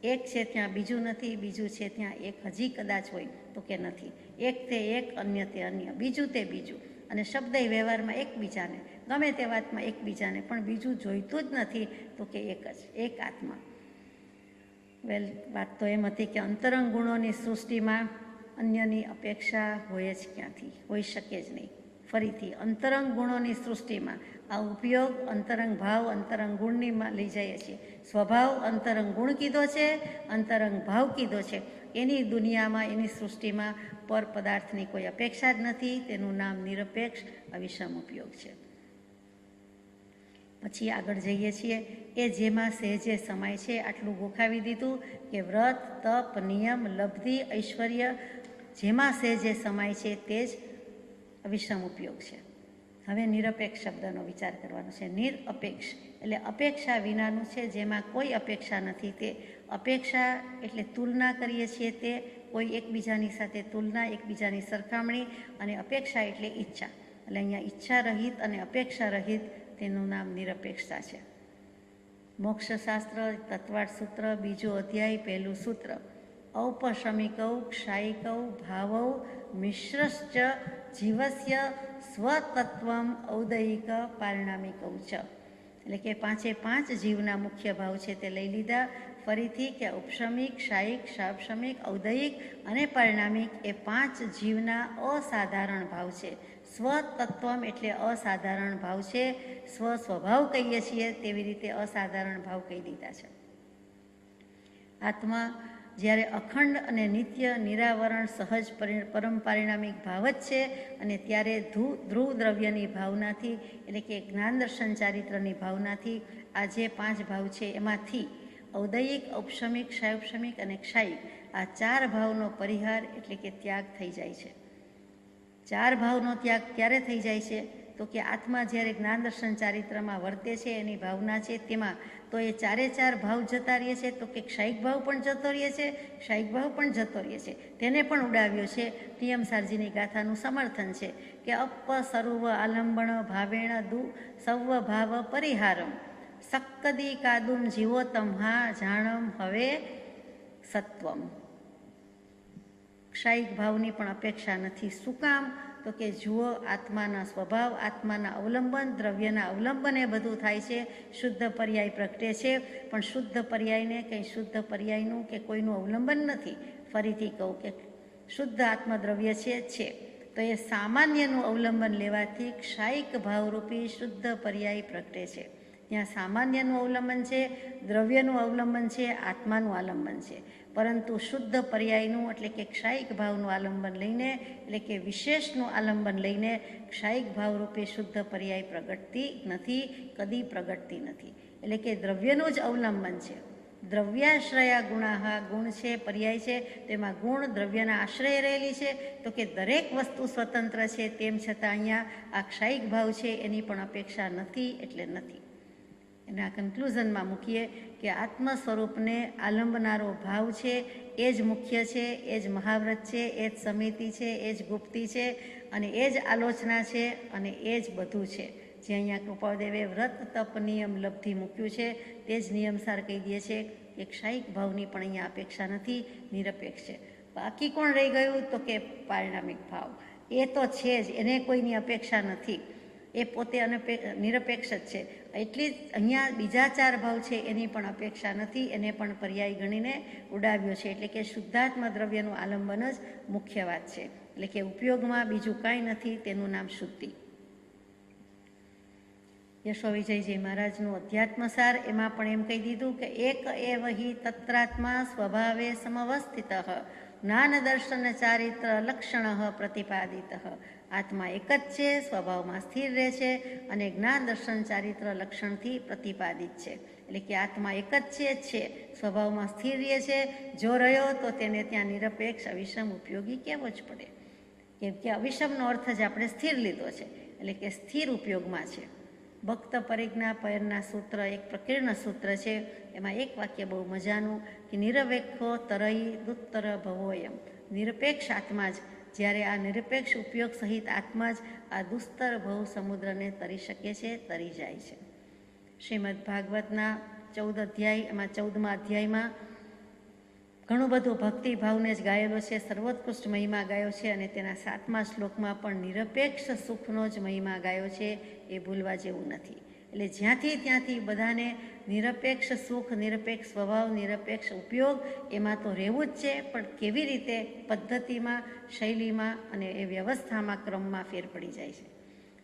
એક છે ત્યાં બીજું નથી, બીજું છે ત્યાં એક હજી કદાચ હોય તો કે નથી. એક તે એક, અન્ય તે અન્ય, બીજું તે બીજું. અને શબ્દ વ્યવહારમાં એકબીજાને, ગમે તે વાતમાં એકબીજાને, પણ બીજું જોઈતું જ નથી, તો કે એક જ, એક આત્મા. વાત તો એમ હતી કે અંતરંગ ગુણોની સૃષ્ટિમાં અન્યની અપેક્ષા હોય જ ક્યાંથી, હોઈ શકે જ નહીં. ફરીથી, અંતરંગ ગુણોની સૃષ્ટિમાં આ ઉપયોગ અંતરંગ ભાવ અંતરંગ ગુણની લઈ જઈએ છીએ. સ્વભાવ અંતરંગ ગુણ કીધો છે, અંતરંગ ભાવ કીધો છે. એની દુનિયામાં, એની સૃષ્ટિમાં પર પદાર્થની કોઈ અપેક્ષા જ નથી. તેનું નામ નિરપેક્ષ અવિષમ ઉપયોગ છે. પછી આગળ જઈએ છીએ. એ જેમાં સહેજે સમાય છે. આટલું ગોખાવી દીધું કે વ્રત, તપ, નિયમ, લબ્ધિ, ઐશ્વર્ય જેમાં સહેજે સમાય છે તે જ અવિષમ ઉપયોગ છે. હવે નિરપેક્ષ શબ્દનો વિચાર કરવાનો છે. નિરઅપેક્ષ એટલે અપેક્ષા વિનાનું છે, જેમાં કોઈ અપેક્ષા નથી. તે અપેક્ષા એટલે તુલના કરીએ છીએ, તે કોઈ એકબીજાની સાથે તુલના, એકબીજાની સરખામણી. અને અપેક્ષા એટલે ઈચ્છા. એટલે અહીંયા ઈચ્છા રહિત અને અપેક્ષા રહિત, તેનું નામ નિરપેક્ષતા છે. મોક્ષશાસ્ત્ર તત્વાર્થ સૂત્ર 2 અધ્યાય 1 સૂત્ર. ઔપશમિકૌ ક્ષાયિકૌ ભાવૌ મિશ્રશ્ચ જીવસ્ય સ્વતત્વમ ઔદયિક પારિણામિકૌ ચ. એટલે કે 5 જીવના મુખ્ય ભાવ છે તે લઈ લીધા. ફરીથી કે ઉપશમિક, ક્ષાયિક, સાપશમિક, ઔદયિક અને પરિણામિક એ 5 જીવના અસાધારણ ભાવ છે. સ્વતત્વમ એટલે અસાધારણ ભાવ છે. સ્વભાવ કહીએ છીએ તેવી રીતે અસાધારણ ભાવ કહી દીધા છે. આત્મા જ્યારે અખંડ અને નિત્ય નિરાવરણ સહજ પરમ પારિણામિક ભાવ જ છે, અને ત્યારે ધ્રુવ દ્રવ્યની ભાવનાથી એટલે કે જ્ઞાન દર્શન ચારિત્રની ભાવનાથી આ જે 5 ભાવ છે એમાંથી ઔદયિક, ઔપશમિક, સાયુપશમિક અને ક્ષાયિક આ 4 ભાવનો પરિહાર એટલે કે ત્યાગ થઈ જાય છે. 4 ભાવનો ત્યાગ ક્યારે થઈ જાય છે? તો કે આત્મા જ્યારે જ્ઞાન દર્શન ચારિત્રમાં વર્તે છે, એની ભાવના છે તેમાં, તો એ 4 ભાવ જતા રહે છે. તો કે ક્ષાયિક ભાવ પણ જતો રહે છે, ક્ષાયિક ભાવ પણ જતો રહે છે. તેને પણ ઉડાવ્યો છે. નિયમસારજીની ગાથાનું સમર્થન છે કે અપ સર્વ આલંબણ ભાવેણ દુ સર્વ ભાવ પરિહારમ સક્કદી કાદુમ જીવોતમ હા જાણમ હવે સત્વમ. ક્ષાયિક ભાવની પણ અપેક્ષા નથી. શું કામ? તો કે જુઓ, આત્માના સ્વભાવ, આત્માના અવલંબન, દ્રવ્યના અવલંબને બધું થાય છે. શુદ્ધ પર્યાય પ્રગટે છે, પણ શુદ્ધ પર્યાયને કંઈ શુદ્ધ પર્યાયનું કે કોઈનું અવલંબન નથી. ફરીથી કહું કે શુદ્ધ આત્મદ્રવ્ય છે તો એ સામાન્યનું અવલંબન લેવાથી ક્ષાયિક ભાવરૂપી શુદ્ધ પર્યાય પ્રગટે છે. ત્યાં સામાન્યનું અવલંબન છે, દ્રવ્યનું અવલંબન છે, આત્માનું આલંબન છે. પરંતુ શુદ્ધ પર્યાયનું એટલે કે ક્ષાયિક ભાવનું આલંબન લઈને, એટલે કે વિશેષનું આલંબન લઈને ક્ષાયિક ભાવરૂપે શુદ્ધ પર્યાય પ્રગટતી નથી, કદી પ્રગટતી નથી. એટલે કે દ્રવ્યનું જ અવલંબન છે. દ્રવ્યાશ્રયા ગુણાહા, ગુણ છે, પર્યાય છે, તેમાં ગુણ દ્રવ્યના આશ્રય રહેલી છે. તો કે દરેક વસ્તુ સ્વતંત્ર છે, તેમ છતાં અહીંયા આ ક્ષાયિક ભાવ છે એની પણ અપેક્ષા નથી એટલે નથી. એના કન્ક્લુઝનમાં મૂકીએ કે આત્મ સ્વરૂપને આલંબનારો ભાવ છે એ જ મુખ્ય છે, એ જ મહાવ્રત છે, એ જ સમિતિ છે, એ જ ગુપ્તિ છે, અને એ જ આલોચના છે, અને એ જ બધું છે. જે અહીંયા કૃપાળદેવે વ્રત, તપ, નિયમ, લબ્ધિ મૂક્યું છે તે જ નિયમસાર કહી દે છે કે ક્ષાયિક ભાવની પણ અહીંયા અપેક્ષા નથી, નિરપેક્ષ છે. બાકી કોણ રહી ગયું? તો કે પારિણામિક ભાવ. એ તો છે જ, એને કોઈની અપેક્ષા નથી. એ પોતે નિરપેક્ષ જ છે. એટલી જ અહીંયા બીજા 4 ભાવ છે એની પણ અપેક્ષા નથી, એને પણ પર્યાય ગણીને ઉડાવ્યો છે. એટલે કે શુદ્ધાત્મ દ્રવ્યનું આલંબન જ મુખ્ય વાત છે. એટલે કે ઉપયોગમાં બીજું કાંઈ નથી, તેનું નામ શુદ્ધિ. યશોવિજયજી મહારાજનું અધ્યાત્મસાર, એમાં પણ એમ કહી દીધું કે એક એવ હિ તત્રાત્મા સ્વભાવે સમવસ્થિત જ્ઞાન દર્શન ચારિત્ર લક્ષણ પ્રતિપાદિત. આત્મા એક જ છે, સ્વભાવમાં સ્થિર રહે છે અને જ્ઞાન દર્શન ચારિત્ર લક્ષણથી પ્રતિપાદિત છે. એટલે કે આત્મા એક જ છે, સ્વભાવમાં સ્થિર રહે છે. જો રહ્યો તો તેને ત્યાં નિરપેક્ષ અવિષમ ઉપયોગી કહેવો જ પડે. કેમ કે અવિષમનો અર્થ જ આપણે સ્થિર લીધો છે, એટલે કે સ્થિર ઉપયોગમાં છે. ભક્ત પરિજ્ઞા પયરના સૂત્ર એક પ્રકીર્ણ સૂત્ર છે. એમાં એક વાક્ય બહુ મજાનું કે નિરવેક્ષો તરઈ દુત્તર ભવોયમ. નિરપેક્ષ આત્મા જ, જ્યારે આ નિરપેક્ષ ઉપયોગ સહિત આત્મા જ આ દુસ્તર ભવ સમુદ્રને તરી શકે છે, તરી જાય છે. શ્રીમદ ભાગવતના 14 અધ્યાય, એમાં 14મા અધ્યાયમાં ઘણું બધું ભક્તિભાવને જ ગાયેલો છે, સર્વોત્કૃષ્ટ મહિમા ગાયો છે, અને તેના 7મા શ્લોકમાં પણ નિરપેક્ષ સુખનો જ મહિમા ગાયો છે. એ ભૂલવા જેવું નથી. એટલે જ્યાંથી ત્યાંથી બધાને નિરપેક્ષ સુખ, નિરપેક્ષ સ્વભાવ, નિરપેક્ષ ઉપયોગ એમાં તો રહેવું જ છે, પણ કેવી રીતે પદ્ધતિમાં, શૈલીમાં અને એ વ્યવસ્થામાં, ક્રમમાં ફેર પડી જાય છે.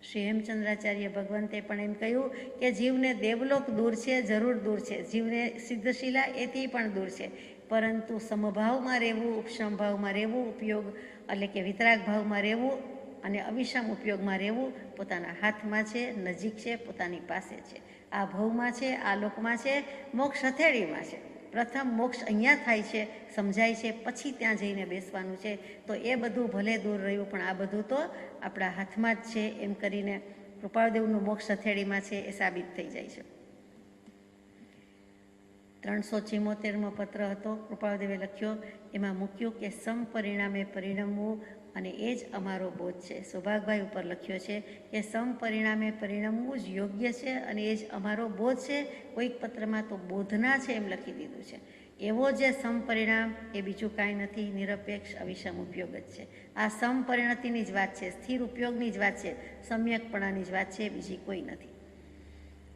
શ્રી હેમચંદ્રાચાર્ય ભગવંતે પણ એમ કહ્યું કે જીવને દેવલોક દૂર છે, જરૂર દૂર છે, જીવને સિદ્ધશિલા એથી પણ દૂર છે, પરંતુ સમભાવમાં રહેવું, ઉપસમભાવમાં રહેવું, ઉપયોગ એટલે કે વિતરાગ ભાવમાં રહેવું અને અવિષમ ઉપયોગમાં રહેવું પોતાના હાથમાં છે, નજીક છે, પોતાની પાસે છે. આ ભવમાં છે, આ લોકમાં છે, મોક્ષ હથેળીમાં છે. પ્રથમ મોક્ષ અહીંયા થાય છે, સમજાય છે, પછી ત્યાં જઈને બેસવાનું છે. તો એ બધું ભલે દૂર રહ્યું પણ આ બધું તો આપણા હાથમાં જ છે એમ કરીને કૃપાળદેવનું મોક્ષ હથેળીમાં છે એ સાબિત થઈ જાય છે. 374મો પત્ર હતો, કૃપાળદેવે લખ્યો. એમાં મૂક્યું કે સમપરિણામે પરિણમવું અને એ જ અમારો બોધ છે. સૌભાગભાઈ ઉપર લખ્યો છે કે સમપરિણામે પરિણમવું જ યોગ્ય છે અને એ જ અમારો બોધ છે. કોઈક પત્રમાં તો બોધના છે એમ લખી દીધું છે. એવો જે સમપરિણામ એ બીજું કાંઈ નથી, નિરપેક્ષ અવિષમ ઉપયોગ જ છે. આ સમપરિણતિની જ વાત છે, સ્થિર ઉપયોગની જ વાત છે, સમ્યકપણાની જ વાત છે, બીજી કોઈ નથી.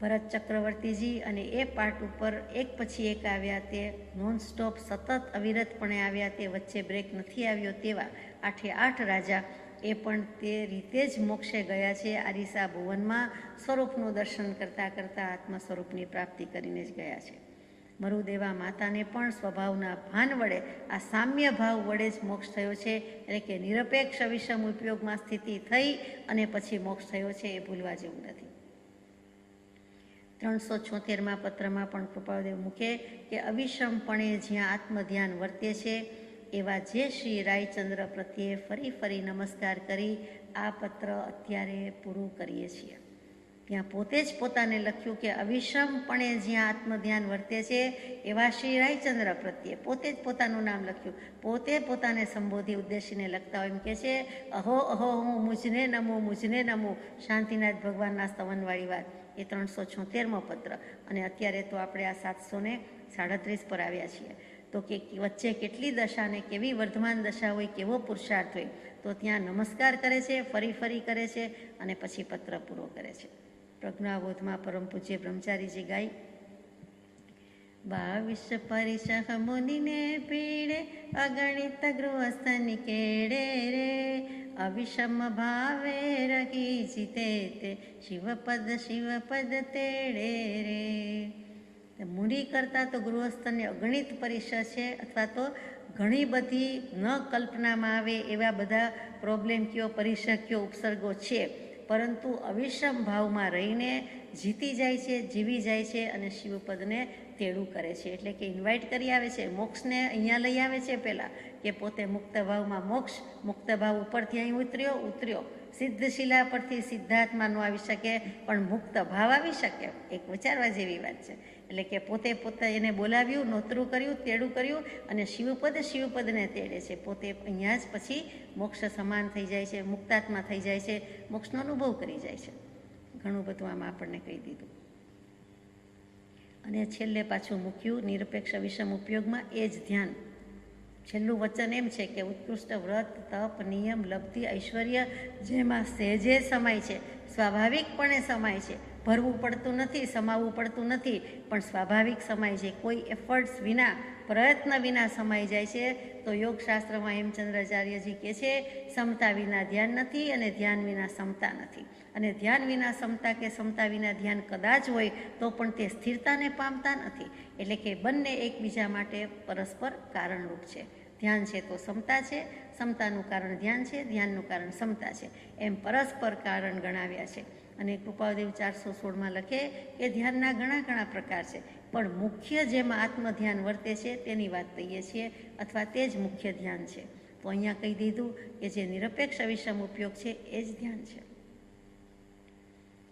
ભરત ચક્રવર્તીજી અને એ પાઠ ઉપર એક પછી એક આવ્યા, તે નોનસ્ટોપ સતત અવિરતપણે આવ્યા, તે વચ્ચે બ્રેક નથી આવ્યો તેવા 8 રાજા એ પણ તે રીતે જ મોક્ષે ગયા છે. આરીસા ભુવનમાં સ્વરૂપનું દર્શન કરતાં કરતાં આત્મ સ્વરૂપની પ્રાપ્તિ કરીને જ ગયા છે. મરુદેવા માતાને પણ સ્વભાવના ભાન વડે, આ સામ્ય ભાવ વડે જ મોક્ષ થયો છે. એટલે કે નિરપેક્ષ અવિષમ ઉપયોગમાં સ્થિતિ થઈ અને પછી મોક્ષ થયો છે, એ ભૂલવા જેવું નથી. 376મા પત્રમાં પણ કૃપાળદેવ મૂકે કે અવિષમપણે જ્યાં આત્મધ્યાન વર્તે છે એવા જે શ્રી રાયચંદ્ર પ્રત્યે ફરી ફરી નમસ્કાર કરી આ પત્ર અત્યારે પૂરું કરીએ છીએ. ત્યાં પોતે જ પોતાને લખ્યું કે અવિષમપણે જ્યાં આત્મધ્યાન વર્તે છે એવા શ્રી રાયચંદ્ર પ્રત્યે પોતે જ પોતાનું નામ લખ્યું. પોતે પોતાને સંબોધી ઉદ્દેશીને લખતા હોય એમ કે છે, અહો અહો હું મુજને નમું, મુજને નમું. શાંતિનાથ ભગવાનના સ્તવનવાળી વાત. એ 376મો પત્ર. અને અત્યારે તો આપણે આ 737 પર આવ્યા છીએ. તો કે વચ્ચે કેટલી દશા ને કેવી વર્ધમાન દશા હોય, કેવો પુરુષાર્થ હોય. તો ત્યાં નમસ્કાર કરે છે, ફરી ફરી કરે છે અને પછી પત્ર પૂરો કરે છે. પ્રજ્ઞાબોધમાં પરમ પૂજ્ય બ્રહ્મચારીજી ગાય, 22 પરિસહ મુનિને પીડે, અગણિત ગૃહસ્થ નિકેડે રે, અવિષમ ભાવે રહી જીતે તે, શિવપદ તેડે રે. મુનિ કરતાં તો ગૃહસ્થને અગણિત પરિસર છે, અથવા તો ઘણી બધી ન કલ્પનામાં આવે એવા બધા પ્રોબ્લેમ કયો, પરિસર કયો, ઉપસર્ગો છે, પરંતુ અવિષમ ભાવમાં રહીને જીતી જાય છે, જીવી જાય છે અને શિવપદને તેડું કરે છે. એટલે કે ઇન્વાઇટ કરી આવે છે, મોક્ષને અહીંયા લઈ આવે છે. પહેલાં કે પોતે મુક્ત ભાવમાં મોક્ષ, મુક્ત ભાવ ઉપરથી અહીં ઉતર્યો, સિદ્ધશિલા પરથી સિદ્ધાર્થમાં ન આવી શકે પણ મુક્ત ભાવ આવી શકે, એક વિચારવા જેવી વાત છે. એટલે કે પોતે એને બોલાવ્યું, નોતરું કર્યું, તેડું કર્યું અને શિવપદને તેડે છે. પોતે અહીંયા જ પછી મોક્ષ સમાન થઈ જાય છે, મુક્તાત્મા થઈ જાય છે, મોક્ષનો અનુભવ કરી જાય છે. ઘણું બધું આમાં આપણને કહી દીધું. અને છેલ્લે પાછું મૂક્યું નિરપેક્ષ અવિષમ ઉપયોગમાં એ જ ધ્યાન. છેલ્લું વચન એમ છે કે ઉત્કૃષ્ટ વ્રત, તપ, નિયમ, લબ્ધિ, ઐશ્વર્ય જેમાં સહેજે સમાય છે, સ્વાભાવિકપણે સમાય છે, ભરવું પડતું નથી, સમાવવું પડતું નથી, પણ સ્વાભાવિક સમાય છે, કોઈ એફર્ટ્સ વિના, પ્રયત્ન વિના સમાઈ જાય છે. તો યોગશાસ્ત્રમાં હેમચંદ્રાચાર્યજી કહે છે, સમતા વિના ધ્યાન નથી અને ધ્યાન વિના સમતા નથી. અને ધ્યાન વિના સમતા કે સમતા વિના ધ્યાન કદાચ હોય તો પણ તે સ્થિરતાને પામતા નથી. એટલે કે બંને એકબીજા માટે પરસ્પર કારણરૂપ છે. ધ્યાન છે તો સમતા છે, સમતાનું કારણ ધ્યાન છે, ધ્યાનનું કારણ સમતા છે, એમ પરસ્પર કારણ ગણાવ્યા છે. અને કૃપાળદેવ 416માં લખે કે ધ્યાનના ઘણા પ્રકાર છે, પણ મુખ્ય જેમાં આત્મધ્યાન વર્તે છે તેની વાત કહીએ છીએ, અથવા તે જ મુખ્ય ધ્યાન છે. તો અહીંયા કહી દીધું કે જે નિરપેક્ષ અવિષમ ઉપયોગ છે એ જ ધ્યાન છે.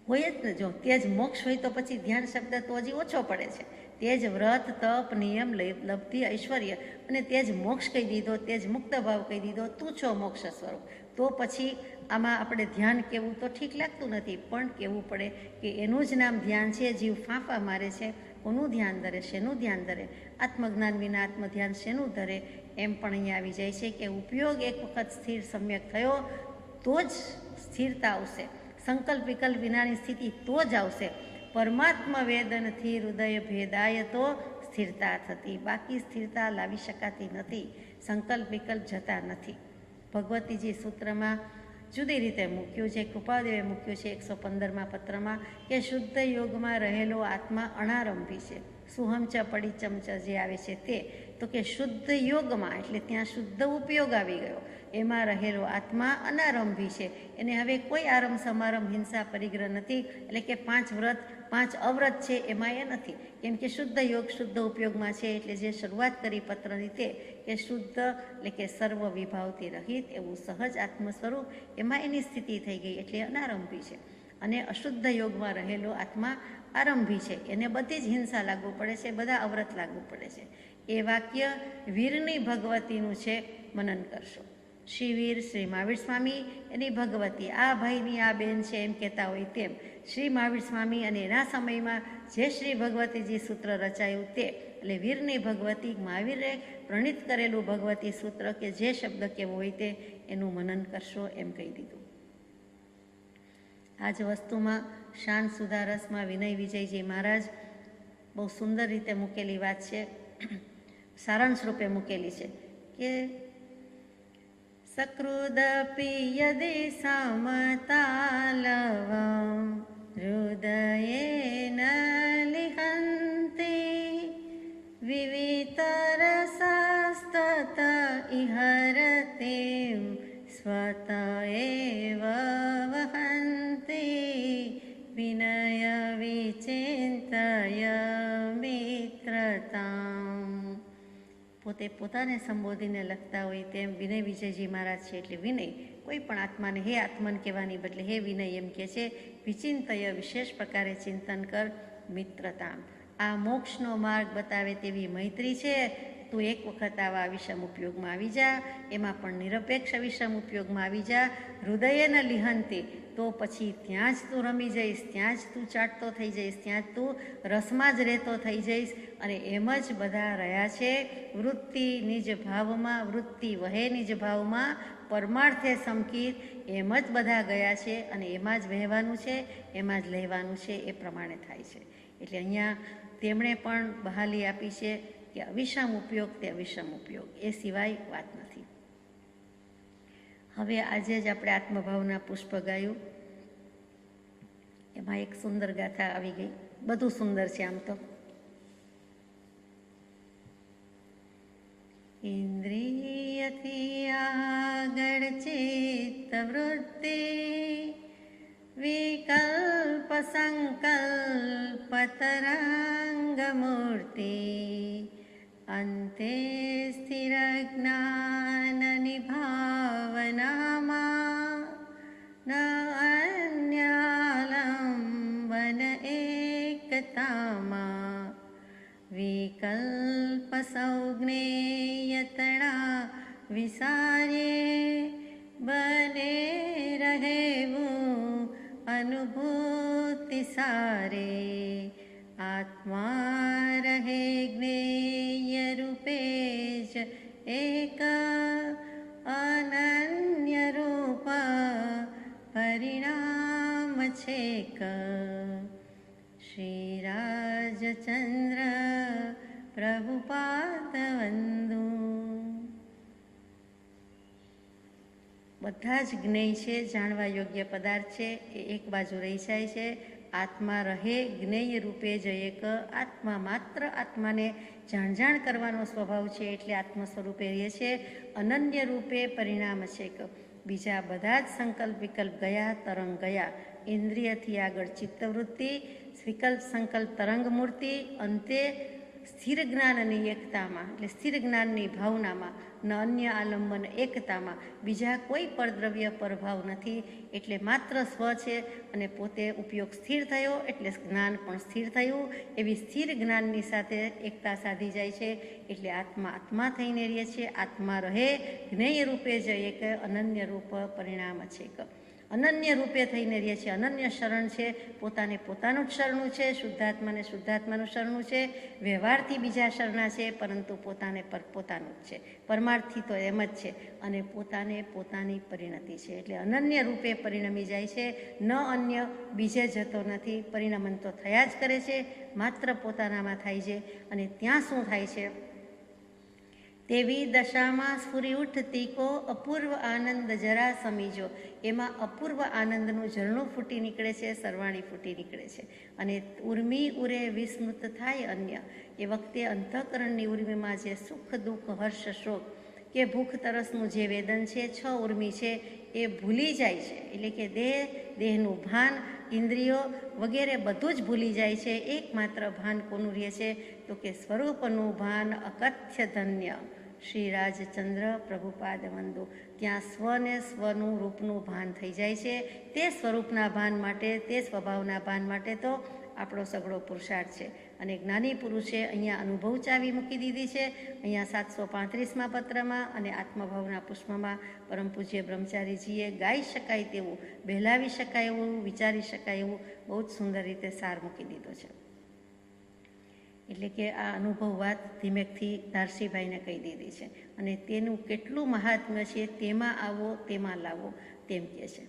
હોય જ ને, જો તે જ મોક્ષ હોય તો પછી ધ્યાન શબ્દ તો હજી ઓછો પડે છે. તે જ વ્રત, તપ, નિયમ, લબ્ધિ, ઐશ્વર્ય અને તે જ મોક્ષ કહી દીધો, તે જ મુક્ત ભાવ કહી દીધો, તું છો મોક્ષ સ્વરૂપ. તો પછી આમાં આપણે ધ્યાન કહેવું તો ઠીક લાગતું નથી, પણ કહેવું પડે કે એનું જ નામ ધ્યાન છે. જીવ ફાંફા મારે છે, કોનું ધ્યાન ધરે, શેનું ધ્યાન ધરે, આત્મજ્ઞાન વિના આત્મધ્યાન શેનું ધરે, એમ પણ અહીંયા આવી જાય છે કે ઉપયોગ એક વખત સ્થિર સમ્યક થયો તો જ સ્થિરતા આવશે. સંકલ્પ વિકલ્પ વિનાની સ્થિતિ તો જ આવશે. પરમાત્મા વેદનથી હૃદય ભેદાય તો સ્થિરતા થતી, બાકી સ્થિરતા લાવી શકાતી નથી. સંકલ્પ વિકલ્પ જતા નથી. ભગવતીજી સૂત્રમાં જુદી રીતે મૂક્યું છે. કૃપાદેવે મૂક્યું છે 115મા પત્રમાં કે શુદ્ધ યોગમાં રહેલો આત્મા અનારંભી છે. સુહમ ચ પડિચમ ચ જે આવે છે તે, તો કે શુદ્ધ યોગમાં એટલે ત્યાં શુદ્ધ ઉપયોગ આવી ગયો, એમાં રહેલો આત્મા અનારંભી છે. એને હવે કોઈ આરંભ સમારંભ હિંસા પરિગ્રહ નથી, એટલે કે 5 વ્રત 5 અવ્રત છે એમાં એ નથી, કેમ કે શુદ્ધ યોગ શુદ્ધ ઉપયોગમાં છે. એટલે જે શરૂઆત કરી પત્રની તે કે શુદ્ધ એટલે કે સર્વ વિભાવથી રહિત એવું સહજ આત્મ સ્વરૂપ, એમાં એની સ્થિતિ થઈ ગઈ એટલે અનારંભી છે. અને અશુદ્ધ યોગમાં રહેલો આત્મા આરંભી છે, એને બધી જ હિંસા લાગુ પડે છે, બધા અવ્રત લાગુ પડે છે. એ વાક્ય વીરની ભગવતીનું છે, મનન કરશો. શ્રી વીર શ્રી મહાવીર સ્વામી એની ભગવતી, આ ભાઈની આ બેન છે એમ કહેતા હોય તેમ શ્રી મહાવીર સ્વામી અને એના સમયમાં જે શ્રી ભગવતીજી સૂત્ર રચાયું તે, એટલે વીરની ભગવતી મહાવીરે પ્રણિત કરેલું ભગવતી સૂત્ર કે જે શબ્દ કેવો હોય તે એનું મનન કરશો એમ કહી દીધું. આ જ વસ્તુમાં શાન સુધારસમાં વિનય વિજયજી મહારાજ બહુ સુંદર રીતે મૂકેલી વાત છે, સારાંશ રૂપે મૂકેલી છે કે સકૃદપી યદિ સમતાલવં હૃદયેન લિહન્તિ વિવિતરસાસ્તત ઇહરતે સ્વત એવ વહન્તિ વિનય વિચિંતય મિત્રતામ. પોતે પોતાને સંબોધીને લખતા હોય તેમ વિનય વિજયજી મહારાજ છે, એટલે વિનય કોઈ પણ આત્માને હે આત્મન કહેવાની બદલે હે વિનય એમ કહે છે. વિચિંતય વિશેષ પ્રકારે ચિંતન કર મિત્રતામ. આ મોક્ષનો માર્ગ બતાવે તેવી મૈત્રી છે, તું એક વખત આવા વિષમ ઉપયોગમાં આવી જા, એમાં પણ નિરપેક્ષ વિષમ ઉપયોગમાં આવી જા. હૃદયન લિહંતી, તો પછી ત્યાં જ તું રમી જઈશ, ત્યાં જ તું ચાટતો થઈ જઈશ, ત્યાં જ તું રસમાં જ રહેતો થઈ જઈશ. અને એમ જ બધા રહ્યા છે વૃત્તિ નિજ ભાવમાં, વૃત્તિ વહે નિજ ભાવમાં, પરમાર્થે સમકિત, એમ જ બધા ગયા છે અને એમાં જ વહેવાનું છે, એમાં જ લેવાનું છે, એ પ્રમાણે થાય છે. એટલે અહીંયા તેમણે પણ બહાલી આપી છે કે અવિષમ ઉપયોગ તે અવિષમ ઉપયોગ, એ સિવાય વાત નથી. હવે આજે જ આપણે આત્મભાવના પુષ્પ ગાયું, એમાં એક સુંદર ગાથા આવી ગઈ. બધું સુંદર છે આમ તો. ઇન્દ્રિયથી આગળ ચિત્ત વૃત્તિ વિકલ્પ સંકલ્પ તરંગ મૂર્તિ અંતે સ્થિર જ્ઞાન નિભાવનામાં ન અન્યાલંબન એકતામાં વિકલ્પ સૌજ્ઞેયતણા વિસાર્યે બને રહેવું અનુભૂતિ સારે આત્મા રહે જ્ઞેય રૂપે જ એક અનન્ય રૂપ પરિણામ છેક. શ્રી રાજચંદ્ર પ્રભુપાદ વંદુ. બધા જ જ્ઞેય છે, જાણવા યોગ્ય પદાર્થ છે, એ એક બાજુ રહી જાય છે. આત્મા રહે જ્ઞેય રૂપે જ એક, આત્મા માત્ર આત્માને જાણ કરવાનો સ્વભાવ છે, એટલે આત્મ સ્વરૂપે રહે છે. અનન્ય રૂપે પરિણામ છે. બીજા બધા જ સંકલ્પ વિકલ્પ ગયા, તરંગ ગયા. ઇન્દ્રિયથી આગળ ચિત્તવૃત્તિ, વિકલ્પ સંકલ્પ તરંગ મૂર્તિ, અંતે સ્થિર જ્ઞાનની એકતામાં એટલે સ્થિર જ્ઞાનની ભાવનામાં, ન અન્ય આલંબન એકતામાં. બીજા કોઈ પરદ્રવ્ય પરભાવ નથી, એટલે માત્ર સ્વ છે અને પોતે ઉપયોગ સ્થિર થયો એટલે જ્ઞાન પણ સ્થિર થયું. એવી સ્થિર જ્ઞાનની સાથે એકતા સાધી જાય છે, એટલે આત્મા આત્મા થઈને રહે છે. આત્મા રહે જ્ઞેય રૂપે જ એક અનન્ય રૂપ પરિણામ છે. અનન્ય રૂપે થઈને રહે છે. અનન્ય શરણ છે, પોતાને પોતાનું જ શરણું છે, શુદ્ધાત્માને શુદ્ધાત્માનું શરણું છે. વ્યવહારથી બીજા શરણા છે, પરંતુ પોતાને પોતાનું જ છે. પરમાર્થથી તો એમ જ છે, અને પોતાને પોતાની પરિણતિ છે. એટલે અનન્ય રૂપે પરિણમી જાય છે, ન અન્ય બીજે જતો નથી. પરિણમન તો થયા જ કરે છે, માત્ર પોતાનામાં થાય છે. અને ત્યાં શું થાય છે? તેવી દશામાં સ્ફુરી ઉઠતી કો અપૂર્વ આનંદ જરા સમીજો. એમાં અપૂર્વ આનંદનું ઝરણું ફૂટી નીકળે છે, સરવાણી ફૂટી નીકળે છે. અને ઉર્મી ઉરે વિસ્મૃત થાય અન્ય. એ વખતે અંતઃકરણની ઉર્મીમાં જે સુખ દુઃખ હર્ષ શોક કે ભૂખ તરસનું જે વેદન છે, છ ઉર્મી છે, એ ભૂલી જાય છે. એટલે કે દેહનું ભાન, ઇન્દ્રિયો વગેરે બધું જ ભૂલી જાય છે. એકમાત્ર ભાન કોનું રહે છે? તો કે સ્વરૂપનું ભાન અકથ્ય ધન્ય. શ્રી રાજચંદ્ર પ્રભુપાદ વંદો. ત્યાં સ્વને સ્વનું રૂપનું ભાન થઈ જાય છે. તે સ્વરૂપના ભાન માટે, તે સ્વભાવના ભાન માટે તો આપણો સઘળો પુરુષાર્થ છે. અને જ્ઞાની પુરુષે અહીંયા અનુભવ ચાવી મૂકી દીધી છે. અહીંયા 735માં પત્રમાં અને આત્મભાવના પુષ્પમાં પરમ પૂજ્ય બ્રહ્મચારીજીએ ગાઈ શકાય તેવું, બહેલાવી શકાય એવું, વિચારી શકાય એવું બહુ જ સુંદર રીતે સાર મૂકી દીધો છે. એટલે કે આ અનુભવ વાત ધીમેકથી ધારસીભાઈને કહી દીધી છે. અને તેનું કેટલું મહાત્મ્ય છે, તેમાં આવો તેમાં લાવો તેમ કહે છે.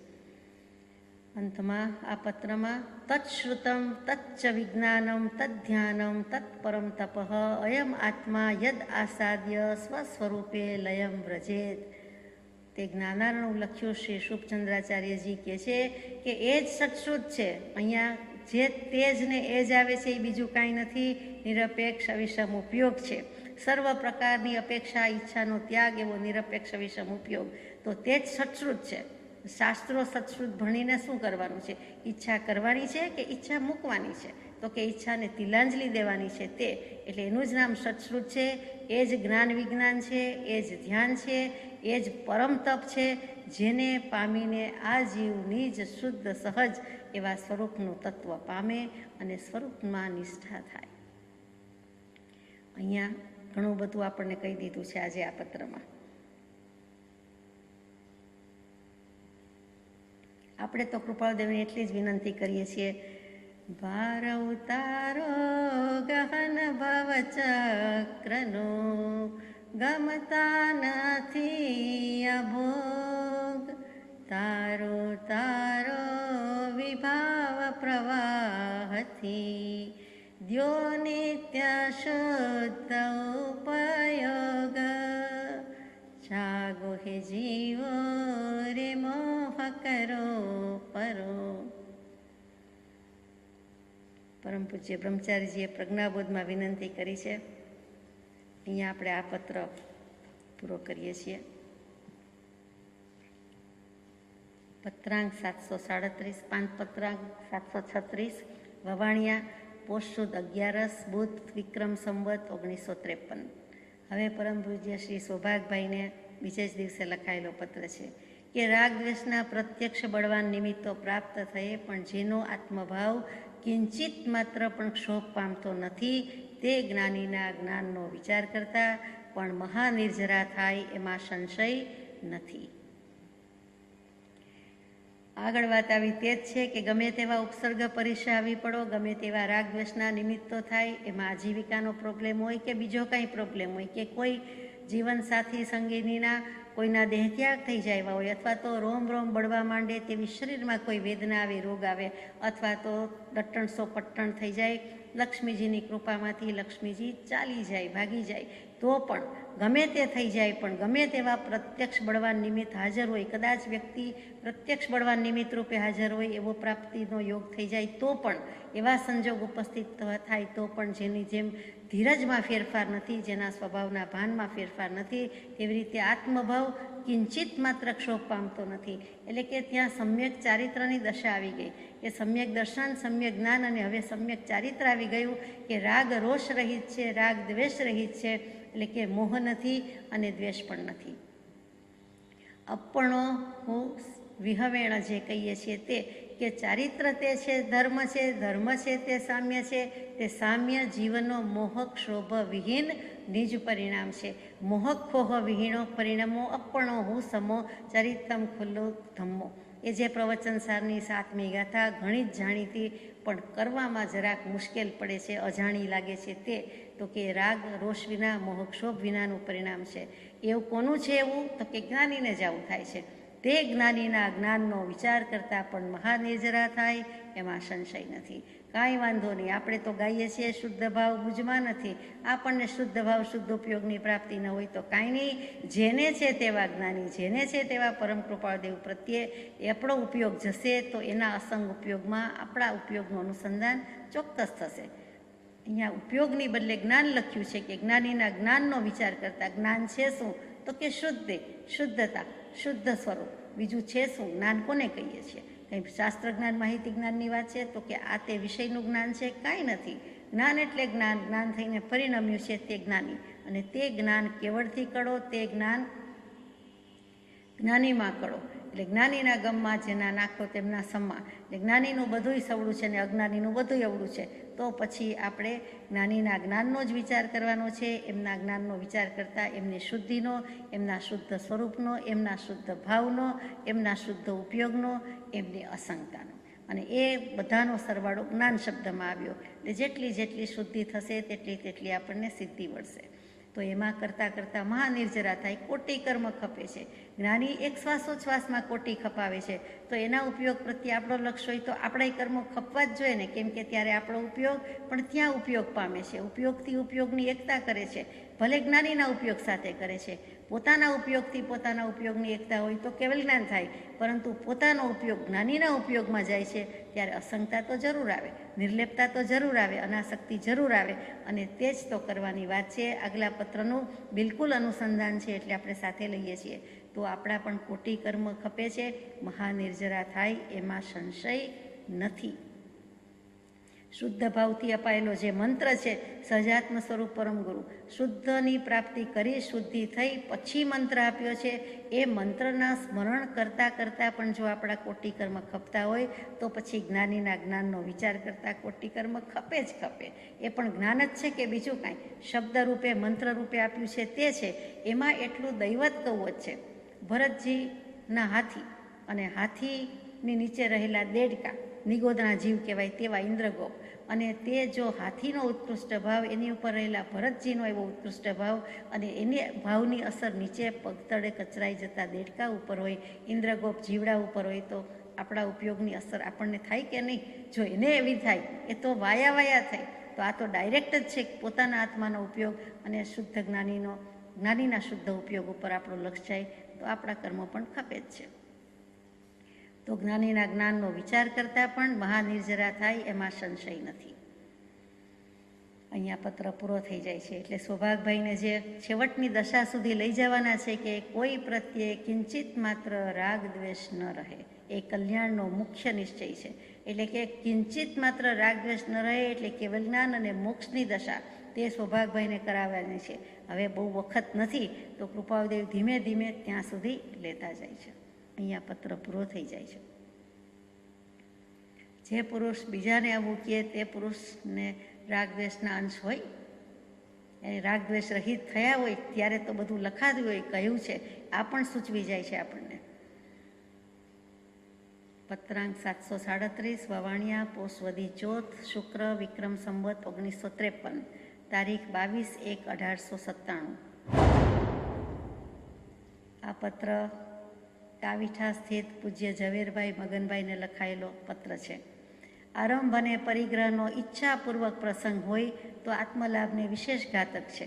અંતમાં આ પત્રમાં તત્શ્રુતમ તચ્ચ વિજ્ઞાનમ તદ્ધ્યાનમ તત્પરમ તપઃ અયમ આત્મા યદ આસાદ્ય સ્વસ્વરૂપે લયમ વ્રજેત. તે જ્ઞાનાર્ણવ લખ્યું શ્રી શુભચંદ્રાચાર્યજી કહે છે કે એ જ સત્શ્રુત છે. અહીંયા જે તેજ ને એ જ આવે છે એ બીજું કાંઈ નથી, નિરપેક્ષ અવિષમ ઉપયોગ છે. સર્વ પ્રકારની અપેક્ષા ઈચ્છાનો ત્યાગ, એવો નિરપેક્ષ અવિષમ ઉપયોગ, તો તે જ સત્શ્રુત છે. શાસ્ત્રો સત્શ્રુત ભણીને શું કરવાનું છે? ઈચ્છા કરવાની છે કે ઈચ્છા મૂકવાની છે? તો કે ઈચ્છાને તિલાંજલિ દેવાની છે તે. એટલે એનું જ નામ સત્શ્રુત છે. એ જ જ્ઞાન વિજ્ઞાન છે, એ જ ધ્યાન છે, એ જ પરમ તપ છે, જેને પામીને આ જીવ નિજ શુદ્ધ સહજ એવા સ્વરૂપનું તત્વ પામે અને સ્વરૂપમાં નિષ્ઠા થાય. અહીંયા ઘણું બધું આપણને કહી દીધું છે આજે આ પત્રમાં. આપણે તો કૃપાળદેવને એટલી જ વિનંતી કરીએ છીએ, ભાર ઉતારો ગહન ભવ ચક્રનો, ગમતા નથી અભોગ, તારો તારો વિભાવ પ્રવાહથી, દ્યો નિત્ય શુદ્ધ ઉપયોગ, જાગો હે જીવો રે મોહ કરો પરો. પરમ પૂજ્ય બ્રહ્મચારીજીએ પ્રજ્ઞાબોધમાં વિનંતી કરી છે. અહીંયા આપણે આ પત્ર પૂરો કરીએ છીએ. પત્રાંક 737, પાંચપત્રાંક 736, વવાણિયા, પોષ સુદ 11, બુધ વિક્રમ સંવત 1953. હવે પરમ પૂજ્ય શ્રી સૌભાગભાઈને બીજે જ દિવસે લખાયેલો પત્ર છે કે રાગ દ્વેષના પ્રત્યક્ષ બળવાન નિમિત્તો પ્રાપ્ત થયે પણ જેનો આત્મભાવ કિંચિત માત્ર પણ ક્ષોભ પામતો નથી, તે જ્ઞાનીના જ્ઞાનનો વિચાર કરતા પણ મહાનિર્જરા થાય એમાં સંશય નથી. આગળ વાત આવી તે જ છે કે ગમે તેવા ઉપસર્ગ પરીક્ષા આવી પડો, ગમે તેવા રાગ દ્વેષના નિમિત્તો થાય, એમાં આજીવિકાનો પ્રોબ્લેમ હોય કે બીજો કાંઈ પ્રોબ્લેમ હોય કે કોઈ જીવનસાથી સંગીનીના કોઈના દેહત્યાગ થઈ જાય હોય, અથવા તો રોમ રોમ બળવા માંડે તેવી શરીરમાં કોઈ વેદના આવે, રોગ આવે, અથવા તો દટ્ટણસો પટ્ટણ થઈ જાય, લક્ષ્મીજીની કૃપામાંથી લક્ષ્મીજી ચાલી જાય, ભાગી જાય, તો પણ ગમે તે થઈ જાય, પણ ગમે તેવા પ્રત્યક્ષ બળવાન નિમિત્ત હાજર હોય, કદાચ વ્યક્તિ પ્રત્યક્ષ બળવાન નિમિત્ત રૂપે હાજર હોય એવો પ્રાપ્તિનો યોગ થઈ જાય, તો પણ એવા સંજોગ ઉપસ્થિત થાય તો પણ જેની જેમ ધીરજમાં ફેરફાર નથી, જેના સ્વભાવના ભાનમાં ફેરફાર નથી, તેવી રીતે આત્મભાવ કિંચિત માત્ર ક્ષોભ પામતો નથી. એટલે કે ત્યાં સમ્યક ચારિત્રની દશા આવી ગઈ કે સમ્યક દર્શન, સમ્યક જ્ઞાન અને હવે સમ્યક ચારિત્ર આવી ગયું કે રાગ રોષ રહિત છે, રાગ દ્વેષ રહિત છે. એટલે કે મોહ નથી અને દ્વેષ પણ નથી. અપણો હું વિહવેણ જે કહીએ છીએ તે કે ચારિત્ર તે છે ધર્મ છે, ધર્મ છે તે સામ્ય છે, તે સામ્ય જીવનનો મોહક ક્ષોભ વિહીન નિજ પરિણામ છે. મોહક ખોહ વિહીણો પરિણામો અપણો હું સમો ચરિતમ ખુલ્લો ધમ્મો. એ જે પ્રવચન સારની 7મી ગાથા ઘણી જ જાણીતી પણ કરવામાં જરાક મુશ્કેલ પડે છે, અજાણી લાગે છે તે, તો કે રાગ રોષ વિના મોહક્ષોભ વિનાનું પરિણામ છે. એવું કોનું છે? એવું તો કે જ્ઞાનીને જ આવું થાય છે. તે જ્ઞાનીના જ્ઞાનનો વિચાર કરતાં પણ મહાનિર્જરા થાય એમાં સંશય નથી. કાંઈ વાંધો નહીં, આપણે તો ગાઈએ છીએ શુદ્ધ ભાવ મુજમાં નથી, આપણને શુદ્ધ ભાવ શુદ્ધ ઉપયોગની પ્રાપ્તિ ન હોય તો કાંઈ નહીં. જેને છે તેવા જ્ઞાની, જેને છે તેવા પરમ કૃપાળદેવ પ્રત્યે આપણો ઉપયોગ જશે તો એના અસંગ ઉપયોગમાં આપણા ઉપયોગનું અનુસંધાન ચોક્કસ થશે. અહીંયા ઉપયોગની બદલે જ્ઞાન લખ્યું છે કે જ્ઞાનીના જ્ઞાનનો વિચાર કરતા. જ્ઞાન છે શું? તો કે શુદ્ધ, શુદ્ધતા, શુદ્ધ સ્વરૂપ. બીજું છે શું? જ્ઞાન કોને કહીએ છીએ? કંઈ શાસ્ત્ર જ્ઞાન, માહિતી જ્ઞાનની વાત છે તો કે આ તે વિષયનું જ્ઞાન છે? કાંઈ નથી. જ્ઞાન એટલે જ્ઞાન, જ્ઞાન થઈને પરિણમ્યું છે તે જ્ઞાની. અને તે જ્ઞાન કેવળથી કરો, તે જ્ઞાન જ્ઞાનીમાં કરો. એટલે જ્ઞાનીના ગમમાં જેના નાખો તેમના સમમાં. એટલે જ્ઞાનીનું બધુંય સવળું છે ને અજ્ઞાનીનું બધુંય અવળું છે. તો પછી આપણે જ્ઞાનીના જ્ઞાનનો જ વિચાર કરવાનો છે. એમના જ્ઞાનનો વિચાર કરતાં એમની શુદ્ધિનો, એમના શુદ્ધ સ્વરૂપનો, એમના શુદ્ધ ભાવનો, એમના શુદ્ધ ઉપયોગનો, એમની અસંગતાનો. અને એ બધાનો સરવાળો જ્ઞાન શબ્દમાં આવ્યો. એટલે જેટલી જેટલી શુદ્ધિ થશે તેટલી તેટલી આપણને સિદ્ધિ મળશે. તો એમાં કરતાં કરતાં મહાનિર્જરા થાય, કોટી કર્મ ખપે છે. જ્ઞાની એક શ્વાસોચ્છ્વાસમાં કોટી ખપાવે છે. તો એના ઉપયોગ પ્રત્યે આપણો લક્ષ્ય હોય તો આપણા કર્મો ખપવા જ જોઈએ ને, કેમ કે ત્યારે આપણો ઉપયોગ પણ ત્યાં ઉપયોગ પામે છે. ઉપયોગથી ઉપયોગની એકતા કરે છે. ભલે જ્ઞાનીના ઉપયોગ સાથે કરે છે. પોતાના ઉપયોગથી પોતાના ઉપયોગની એકતા હોય તો કેવલ જ્ઞાન થાય, પરંતુ પોતાનો ઉપયોગ જ્ઞાનીના ઉપયોગમાં જાય છે ત્યારે અસંગતા તો જરૂર આવે, નિર્લેપતા તો જરૂર આવે, અનાસક્તિ જરૂર આવે. અને તે જ તો કરવાની વાત છે. આગલા પત્રનું બિલકુલ અનુસંધાન છે એટલે આપણે સાથે લઈએ છીએ. તો આપણા પણ કોટી કર્મ ખપે છે. મહાનિર્જરા થાય એમાં સંશય નથી. શુદ્ધ ભાવથી અપાયેલો જે મંત્ર છે, સહજાત્મ સ્વરૂપ પરમ ગુરુ, શુદ્ધની પ્રાપ્તિ કરી શુદ્ધિ થઈ પછી મંત્ર આપ્યો છે. એ મંત્રના સ્મરણ કરતાં કરતાં પણ જો આપણા કોટી કર્મ ખપતા હોય તો પછી જ્ઞાનીના જ્ઞાનનો વિચાર કરતાં કોટી કર્મ ખપે જ ખપે. એ પણ જ્ઞાન જ છે કે બીજું કાંઈ? શબ્દ રૂપે, મંત્ર રૂપે આપ્યું છે તે છે. એમાં એટલું દૈવત કવચ છે. ભરતજીના હાથી અને હાથીની નીચે રહેલા દેડકા, નિગોદના જીવ કહેવાય તેવા ઇન્દ્રગોપ, અને તે જો હાથીનો ઉત્કૃષ્ટ ભાવ, એની ઉપર રહેલા ભરતજીનો એવો ઉત્કૃષ્ટ ભાવ, અને એની ભાવની અસર નીચે પગતળે કચરાઈ જતા દેડકા ઉપર હોય, ઇન્દ્રગોપ જીવડા ઉપર હોય, તો આપણા ઉપયોગની અસર આપણને થાય કે નહીં? જો એને એવી થાય એ તો વાયા વાયા થાય. તો આ તો ડાયરેક્ટ જ છે પોતાના આત્માનો ઉપયોગ અને શુદ્ધ જ્ઞાનીના શુદ્ધ ઉપયોગ ઉપર આપણું લક્ષ્ય જાય તો આપણા કર્મો પણ ખપે જ છે. તો જ્ઞાનીના જ્ઞાનનો વિચાર કરતાં પણ મહાનિર્જરા થાય એમાં સંશય નથી. અહીંયા પત્ર પૂરો થઈ જાય છે. એટલે સૌભાગભાઈને જે છેવટની દશા સુધી લઈ જવાના છે કે કોઈ પ્રત્યે કિંચિત માત્ર રાગ દ્વેષ ન રહે, એ કલ્યાણનો મુખ્ય નિશ્ચય છે. એટલે કે કિંચિત માત્ર રાગ દ્વેષ ન રહે એટલે કેવલ જ્ઞાન અને મોક્ષની દશા તે સૌભાગભાઈને કરાવવાની છે. હવે બહુ વખત નથી તો કૃપાળદેવ ધીમે ધીમે ત્યાં સુધી લેતા જાય છે. અહીંયા પત્ર પૂરો થઈ જાય છે. જે પુરુષ બીજાને આવું કહે તે પુરુષને રાગદ્વેષના અંશ હોય, એ રાગદ્વેષ રહિત થયા હોય ત્યારે તો બધું લખાતું હોય, કહ્યું છે, આ પણ સૂચવી જાય છે આપણને. પત્રાંક 737, વવાણિયા, પોષ વદી ચોથ, શુક્ર, વિક્રમ સંવત 1953, તારીખ 22/1/1897. આ પત્ર કાવીઠા સ્થિત પૂજ્ય ઝવેરભાઈ મગનભાઈને લખાયેલો પત્ર છે. આરંભ અને પરિગ્રહનો ઈચ્છાપૂર્વક પ્રસંગ હોય તો આત્મલાભને વિશેષ ઘાતક છે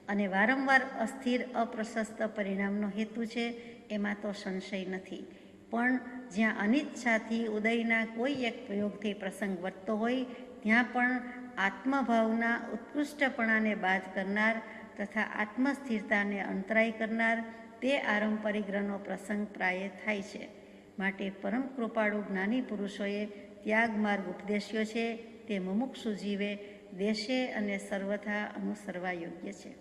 અને વારંવાર અસ્થિર અપ્રશસ્ત પરિણામનો હેતુ છે, એમાં તો સંશય નથી. પણ જ્યાં અનિચ્છાથી ઉદયના કોઈ એક પ્રયોગથી પ્રસંગ વર્તતો હોય ત્યાં પણ આત્મભાવના ઉત્કૃષ્ટપણાને બાદ કરનાર તથા આત્મસ્થિરતાને અંતરાય કરનાર તે આરંભ પરિગ્રહનો પ્રસંગ પ્રાય થાય છે. માટે પરમ કૃપાળુ જ્ઞાની પુરુષોએ ત્યાગ માર્ગ ઉપદેશ્યો છે, તે મુમુક્ષુ જીવે દેશે અને સર્વથા અનુસરવા યોગ્ય છે.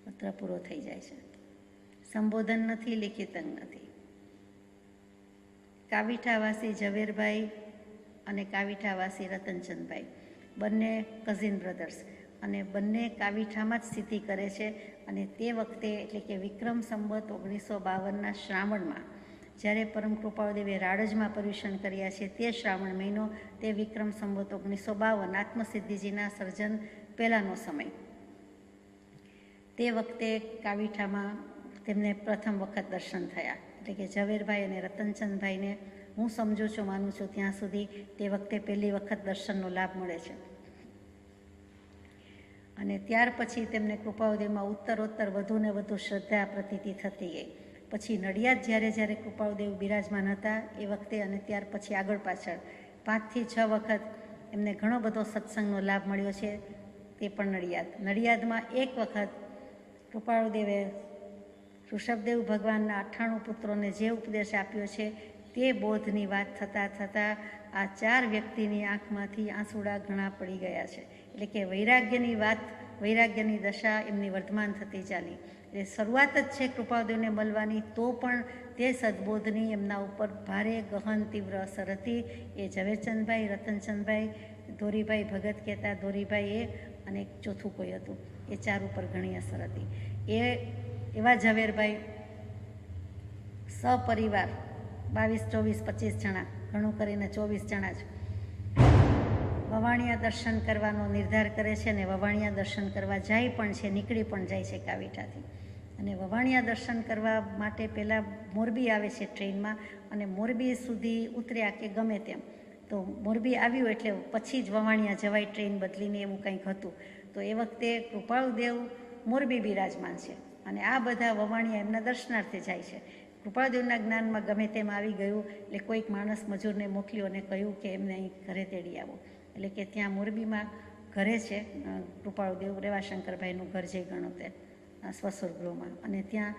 પત્ર પૂરો થઈ જાય છે. સંબોધન નથી, લિખિતંગ નથી. કાવીઠાવાસી ઝવેરભાઈ અને કાવીઠાવાસી રતનચંદભાઈ બંને કઝિન બ્રધર્સ, અને બંને કાવીઠામાં જ સ્થિતિ કરે છે. અને તે વખતે એટલે કે વિક્રમ સંવત 1952ના શ્રાવણમાં જ્યારે પરમ કૃપાળદેવે રાડજમાં પર્યુષણ કર્યા છે તે શ્રાવણ મહિનો, તે વિક્રમ સંવત 1952 આત્મસિદ્ધિજીના સર્જન પહેલાંનો સમય. તે વખતે કાવીઠામાં તેમને પ્રથમ વખત દર્શન થયા. એટલે કે ઝવેરભાઈ અને રતનચંદભાઈને હું સમજું છું, માનું છું ત્યાં સુધી તે વખતે પહેલી વખત દર્શનનો લાભ મળે છે. અને ત્યાર પછી તેમને કૃપાળુદેવમાં ઉત્તરોત્તર વધુ ને વધુ શ્રદ્ધા પ્રતીતિ થતી ગઈ. પછી નડિયાદ જ્યારે કૃપાળુદેવ બિરાજમાન હતા એ વખતે અને ત્યાર પછી આગળ પાછળ 5 થી 6 વખત એમને ઘણો બધો સત્સંગનો લાભ મળ્યો છે, તે પણ નડિયાદમાં એક વખત કૃપાળુદેવે ઋષભદેવ ભગવાનના 98 પુત્રોને જે ઉપદેશ આપ્યો છે તે બોધની વાત થતાં આ 4 વ્યક્તિની આંખમાંથી આંસુડા ઘણા પડી ગયા છે. એટલે કે વૈરાગ્યની વાત, વૈરાગ્યની દશા એમની વર્તમાન થતી ચાલી. એટલે શરૂઆત જ છે કૃપાળુદેવને મળવાની, તો પણ તે સદબોધની એમના ઉપર ભારે ગહન તીવ્ર અસર હતી. એ ઝવેરચંદભાઈ, રતનચંદભાઈ, ધોરીભાઈ ભગત કહેતા ધોરીભાઈ અને એક ચોથું કોઈ હતું, એ 4 ઉપર ઘણી અસર હતી. એવા ઝવેરભાઈ સપરિવાર 22, 24, 25 જણા, ઘણું કરીને 24 જણા જ વવાણિયા દર્શન કરવાનો નિર્ધાર કરે છે અને વવાણિયા દર્શન કરવા જાય પણ છે, નીકળી પણ જાય છે કાવીઠાથી. અને વવાણિયા દર્શન કરવા માટે પહેલાં મોરબી આવે છે ટ્રેનમાં, અને મોરબી સુધી ઉતર્યા કે ગમે તેમ, તો મોરબી આવ્યું એટલે પછી જ વવાણિયા જવાય ટ્રેન બદલીને, એવું કંઈક હતું. તો એ વખતે કૃપાળુદેવ મોરબી બિરાજમાન છે અને આ બધા વવાણિયા એમના દર્શનાર્થે જાય છે. કૃપાળુદેવના જ્ઞાનમાં ગમે તેમ આવી ગયું એટલે કોઈક માણસ મજૂરને મોકલ્યો અને કહ્યું કે એમને અહીં ઘરે તેડી આવો. એટલે કે ત્યાં મોરબીમાં ઘરે છે કૃપાળુદેવ, રેવાશંકરભાઈનું ઘર જે ગણો તે સ્વસુર ગૃહમાં, અને ત્યાં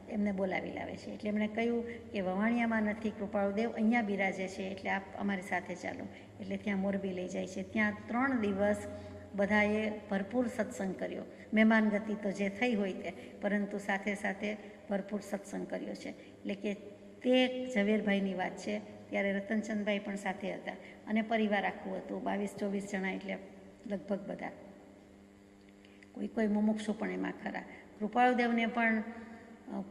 એમને બોલાવી લાવે છે. એટલે એમણે કહ્યું કે વવાણિયામાં નથી કૃપાળુદેવ, અહીંયા બિરાજે છે, એટલે આપ અમારી સાથે ચાલો. એટલે ત્યાં મોરબી લઈ જાય છે. ત્યાં 3 દિવસ બધાએ ભરપૂર સત્સંગ કર્યો. મહેમાન ગતિ તો જે થઈ હોય તે, પરંતુ સાથે સાથે ભરપૂર સત્સંગ કર્યો છે. એટલે કે તે ઝવેરભાઈની વાત છે. ત્યારે રતનચંદભાઈ પણ સાથે હતા અને પરિવાર આખું હતું, 22-24 જણા, એટલે લગભગ બધા. કોઈ મુમુક્ષુ પણ એમાં ખરા. કૃપાળુદેવને પણ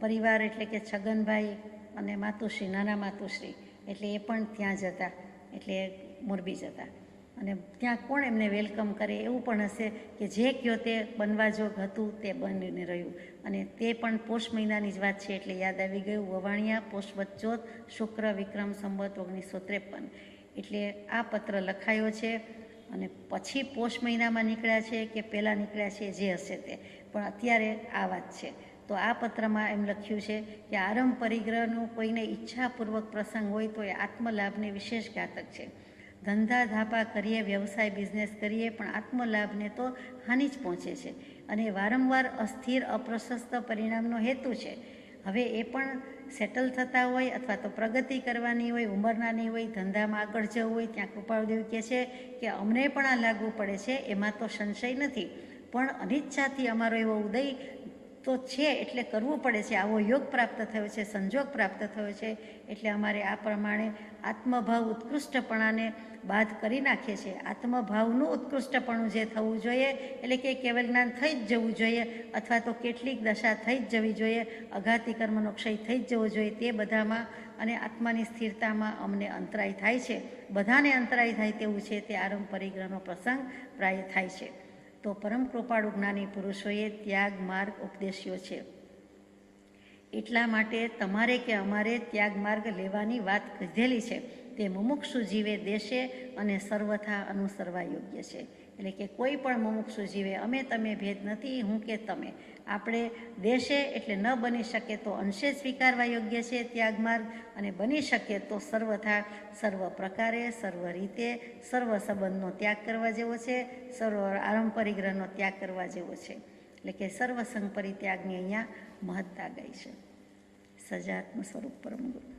પરિવાર એટલે કે છગનભાઈ અને માતુશ્રી, નાના માતુશ્રી, એટલે એ પણ ત્યાં જ હતા, એટલે મોરબી જ હતા. અને ત્યાં કોણ એમને વેલકમ કરે, એવું પણ હશે કે જે કયો તે બનવા જોગ હતું તે બનીને રહ્યું. અને તે પણ પોષ મહિનાની જ વાત છે એટલે યાદ આવી ગયું. વવાણિયા, પોષવદ ચોથ, શુક્ર વિક્રમ સંવત 1953. એટલે આ પત્ર લખાયો છે અને પછી પોષ મહિનામાં નીકળ્યા છે કે પહેલાં નીકળ્યા છે જે હશે તે, પણ અત્યારે આ વાત છે. તો આ પત્રમાં એમ લખ્યું છે કે આરંભ પરિગ્રહનું કોઈને ઈચ્છાપૂર્વક પ્રસંગ હોય તો એ આત્મલાભને વિશેષ ઘાતક છે. ધંધા ધાપા કરીએ, વ્યવસાય બિઝનેસ કરીએ, પણ આત્મલાભને તો હાનિ જ પહોંચે છે અને વારંવાર અસ્થિર અપ્રશસ્ત પરિણામનો હેતુ છે. હવે એ પણ સેટલ થતા હોય અથવા તો પ્રગતિ કરવાની હોય, ઉંમર નાની હોય, ધંધામાં આગળ જવું હોય, ત્યાં કૃપાળુદેવ કહે છે કે અમને પણ આ લાગુ પડે છે, એમાં તો સંશય નથી, પણ અનિચ્છાથી અમારો એવો ઉદય તો છે એટલે કરવું પડે છે. આવો યોગ પ્રાપ્ત થયો છે, સંજોગ પ્રાપ્ત થયો છે, એટલે અમારે આ પ્રમાણે આત્મભાવ ઉત્કૃષ્ટપણાને બાદ કરી નાખે છે. આત્મભાવનું ઉત્કૃષ્ટપણું જે થવું જોઈએ, એટલે કે કેવલ જ્ઞાન થઈ જ જવું જોઈએ અથવા તો કેટલીક દશા થઈ જ જવી જોઈએ, અઘાતી કર્મનો ક્ષય થઈ જ જવો જોઈએ, તે બધામાં અને આત્માની સ્થિરતામાં અમને અંતરાય થાય છે. બધાને અંતરાય થાય તેવું છે તે આરંભ પરિગ્રહનો પ્રસંગ પ્રાય થાય છે. તો પરમ કૃપાળુ જ્ઞાની પુરુષોએ ત્યાગ માર્ગ ઉપદેશ્યો છે. એટલા માટે તમારે કે અમારે ત્યાગ માર્ગ લેવાની વાત કીધેલી છે તે મુમુક્ષુ જીવે દેશે અને સર્વથા અનુસરવા યોગ્ય છે. એટલે કે કોઈ પણ મુમુક્ષુ જીવે, અમે તમે ભેદ નથી, હું કે તમે, આપણે દેશે એટલે ન બની શકે તો અંશે સ્વીકારવા યોગ્ય છે ત્યાગ માર્ગ, અને બની શકે તો સર્વથા, સર્વ પ્રકારે, સર્વ રીતે, સર્વ સંબંધનો ત્યાગ કરવા જેવો છે, સર્વ આરંભ પરિગ્રહનો ત્યાગ કરવા જેવો છે. એટલે કે સર્વસંગ પરિત્યાગની અહીંયા મહત્તા ગઈ છે. સજાત્મ સ્વરૂપ પરમ ગુરુ.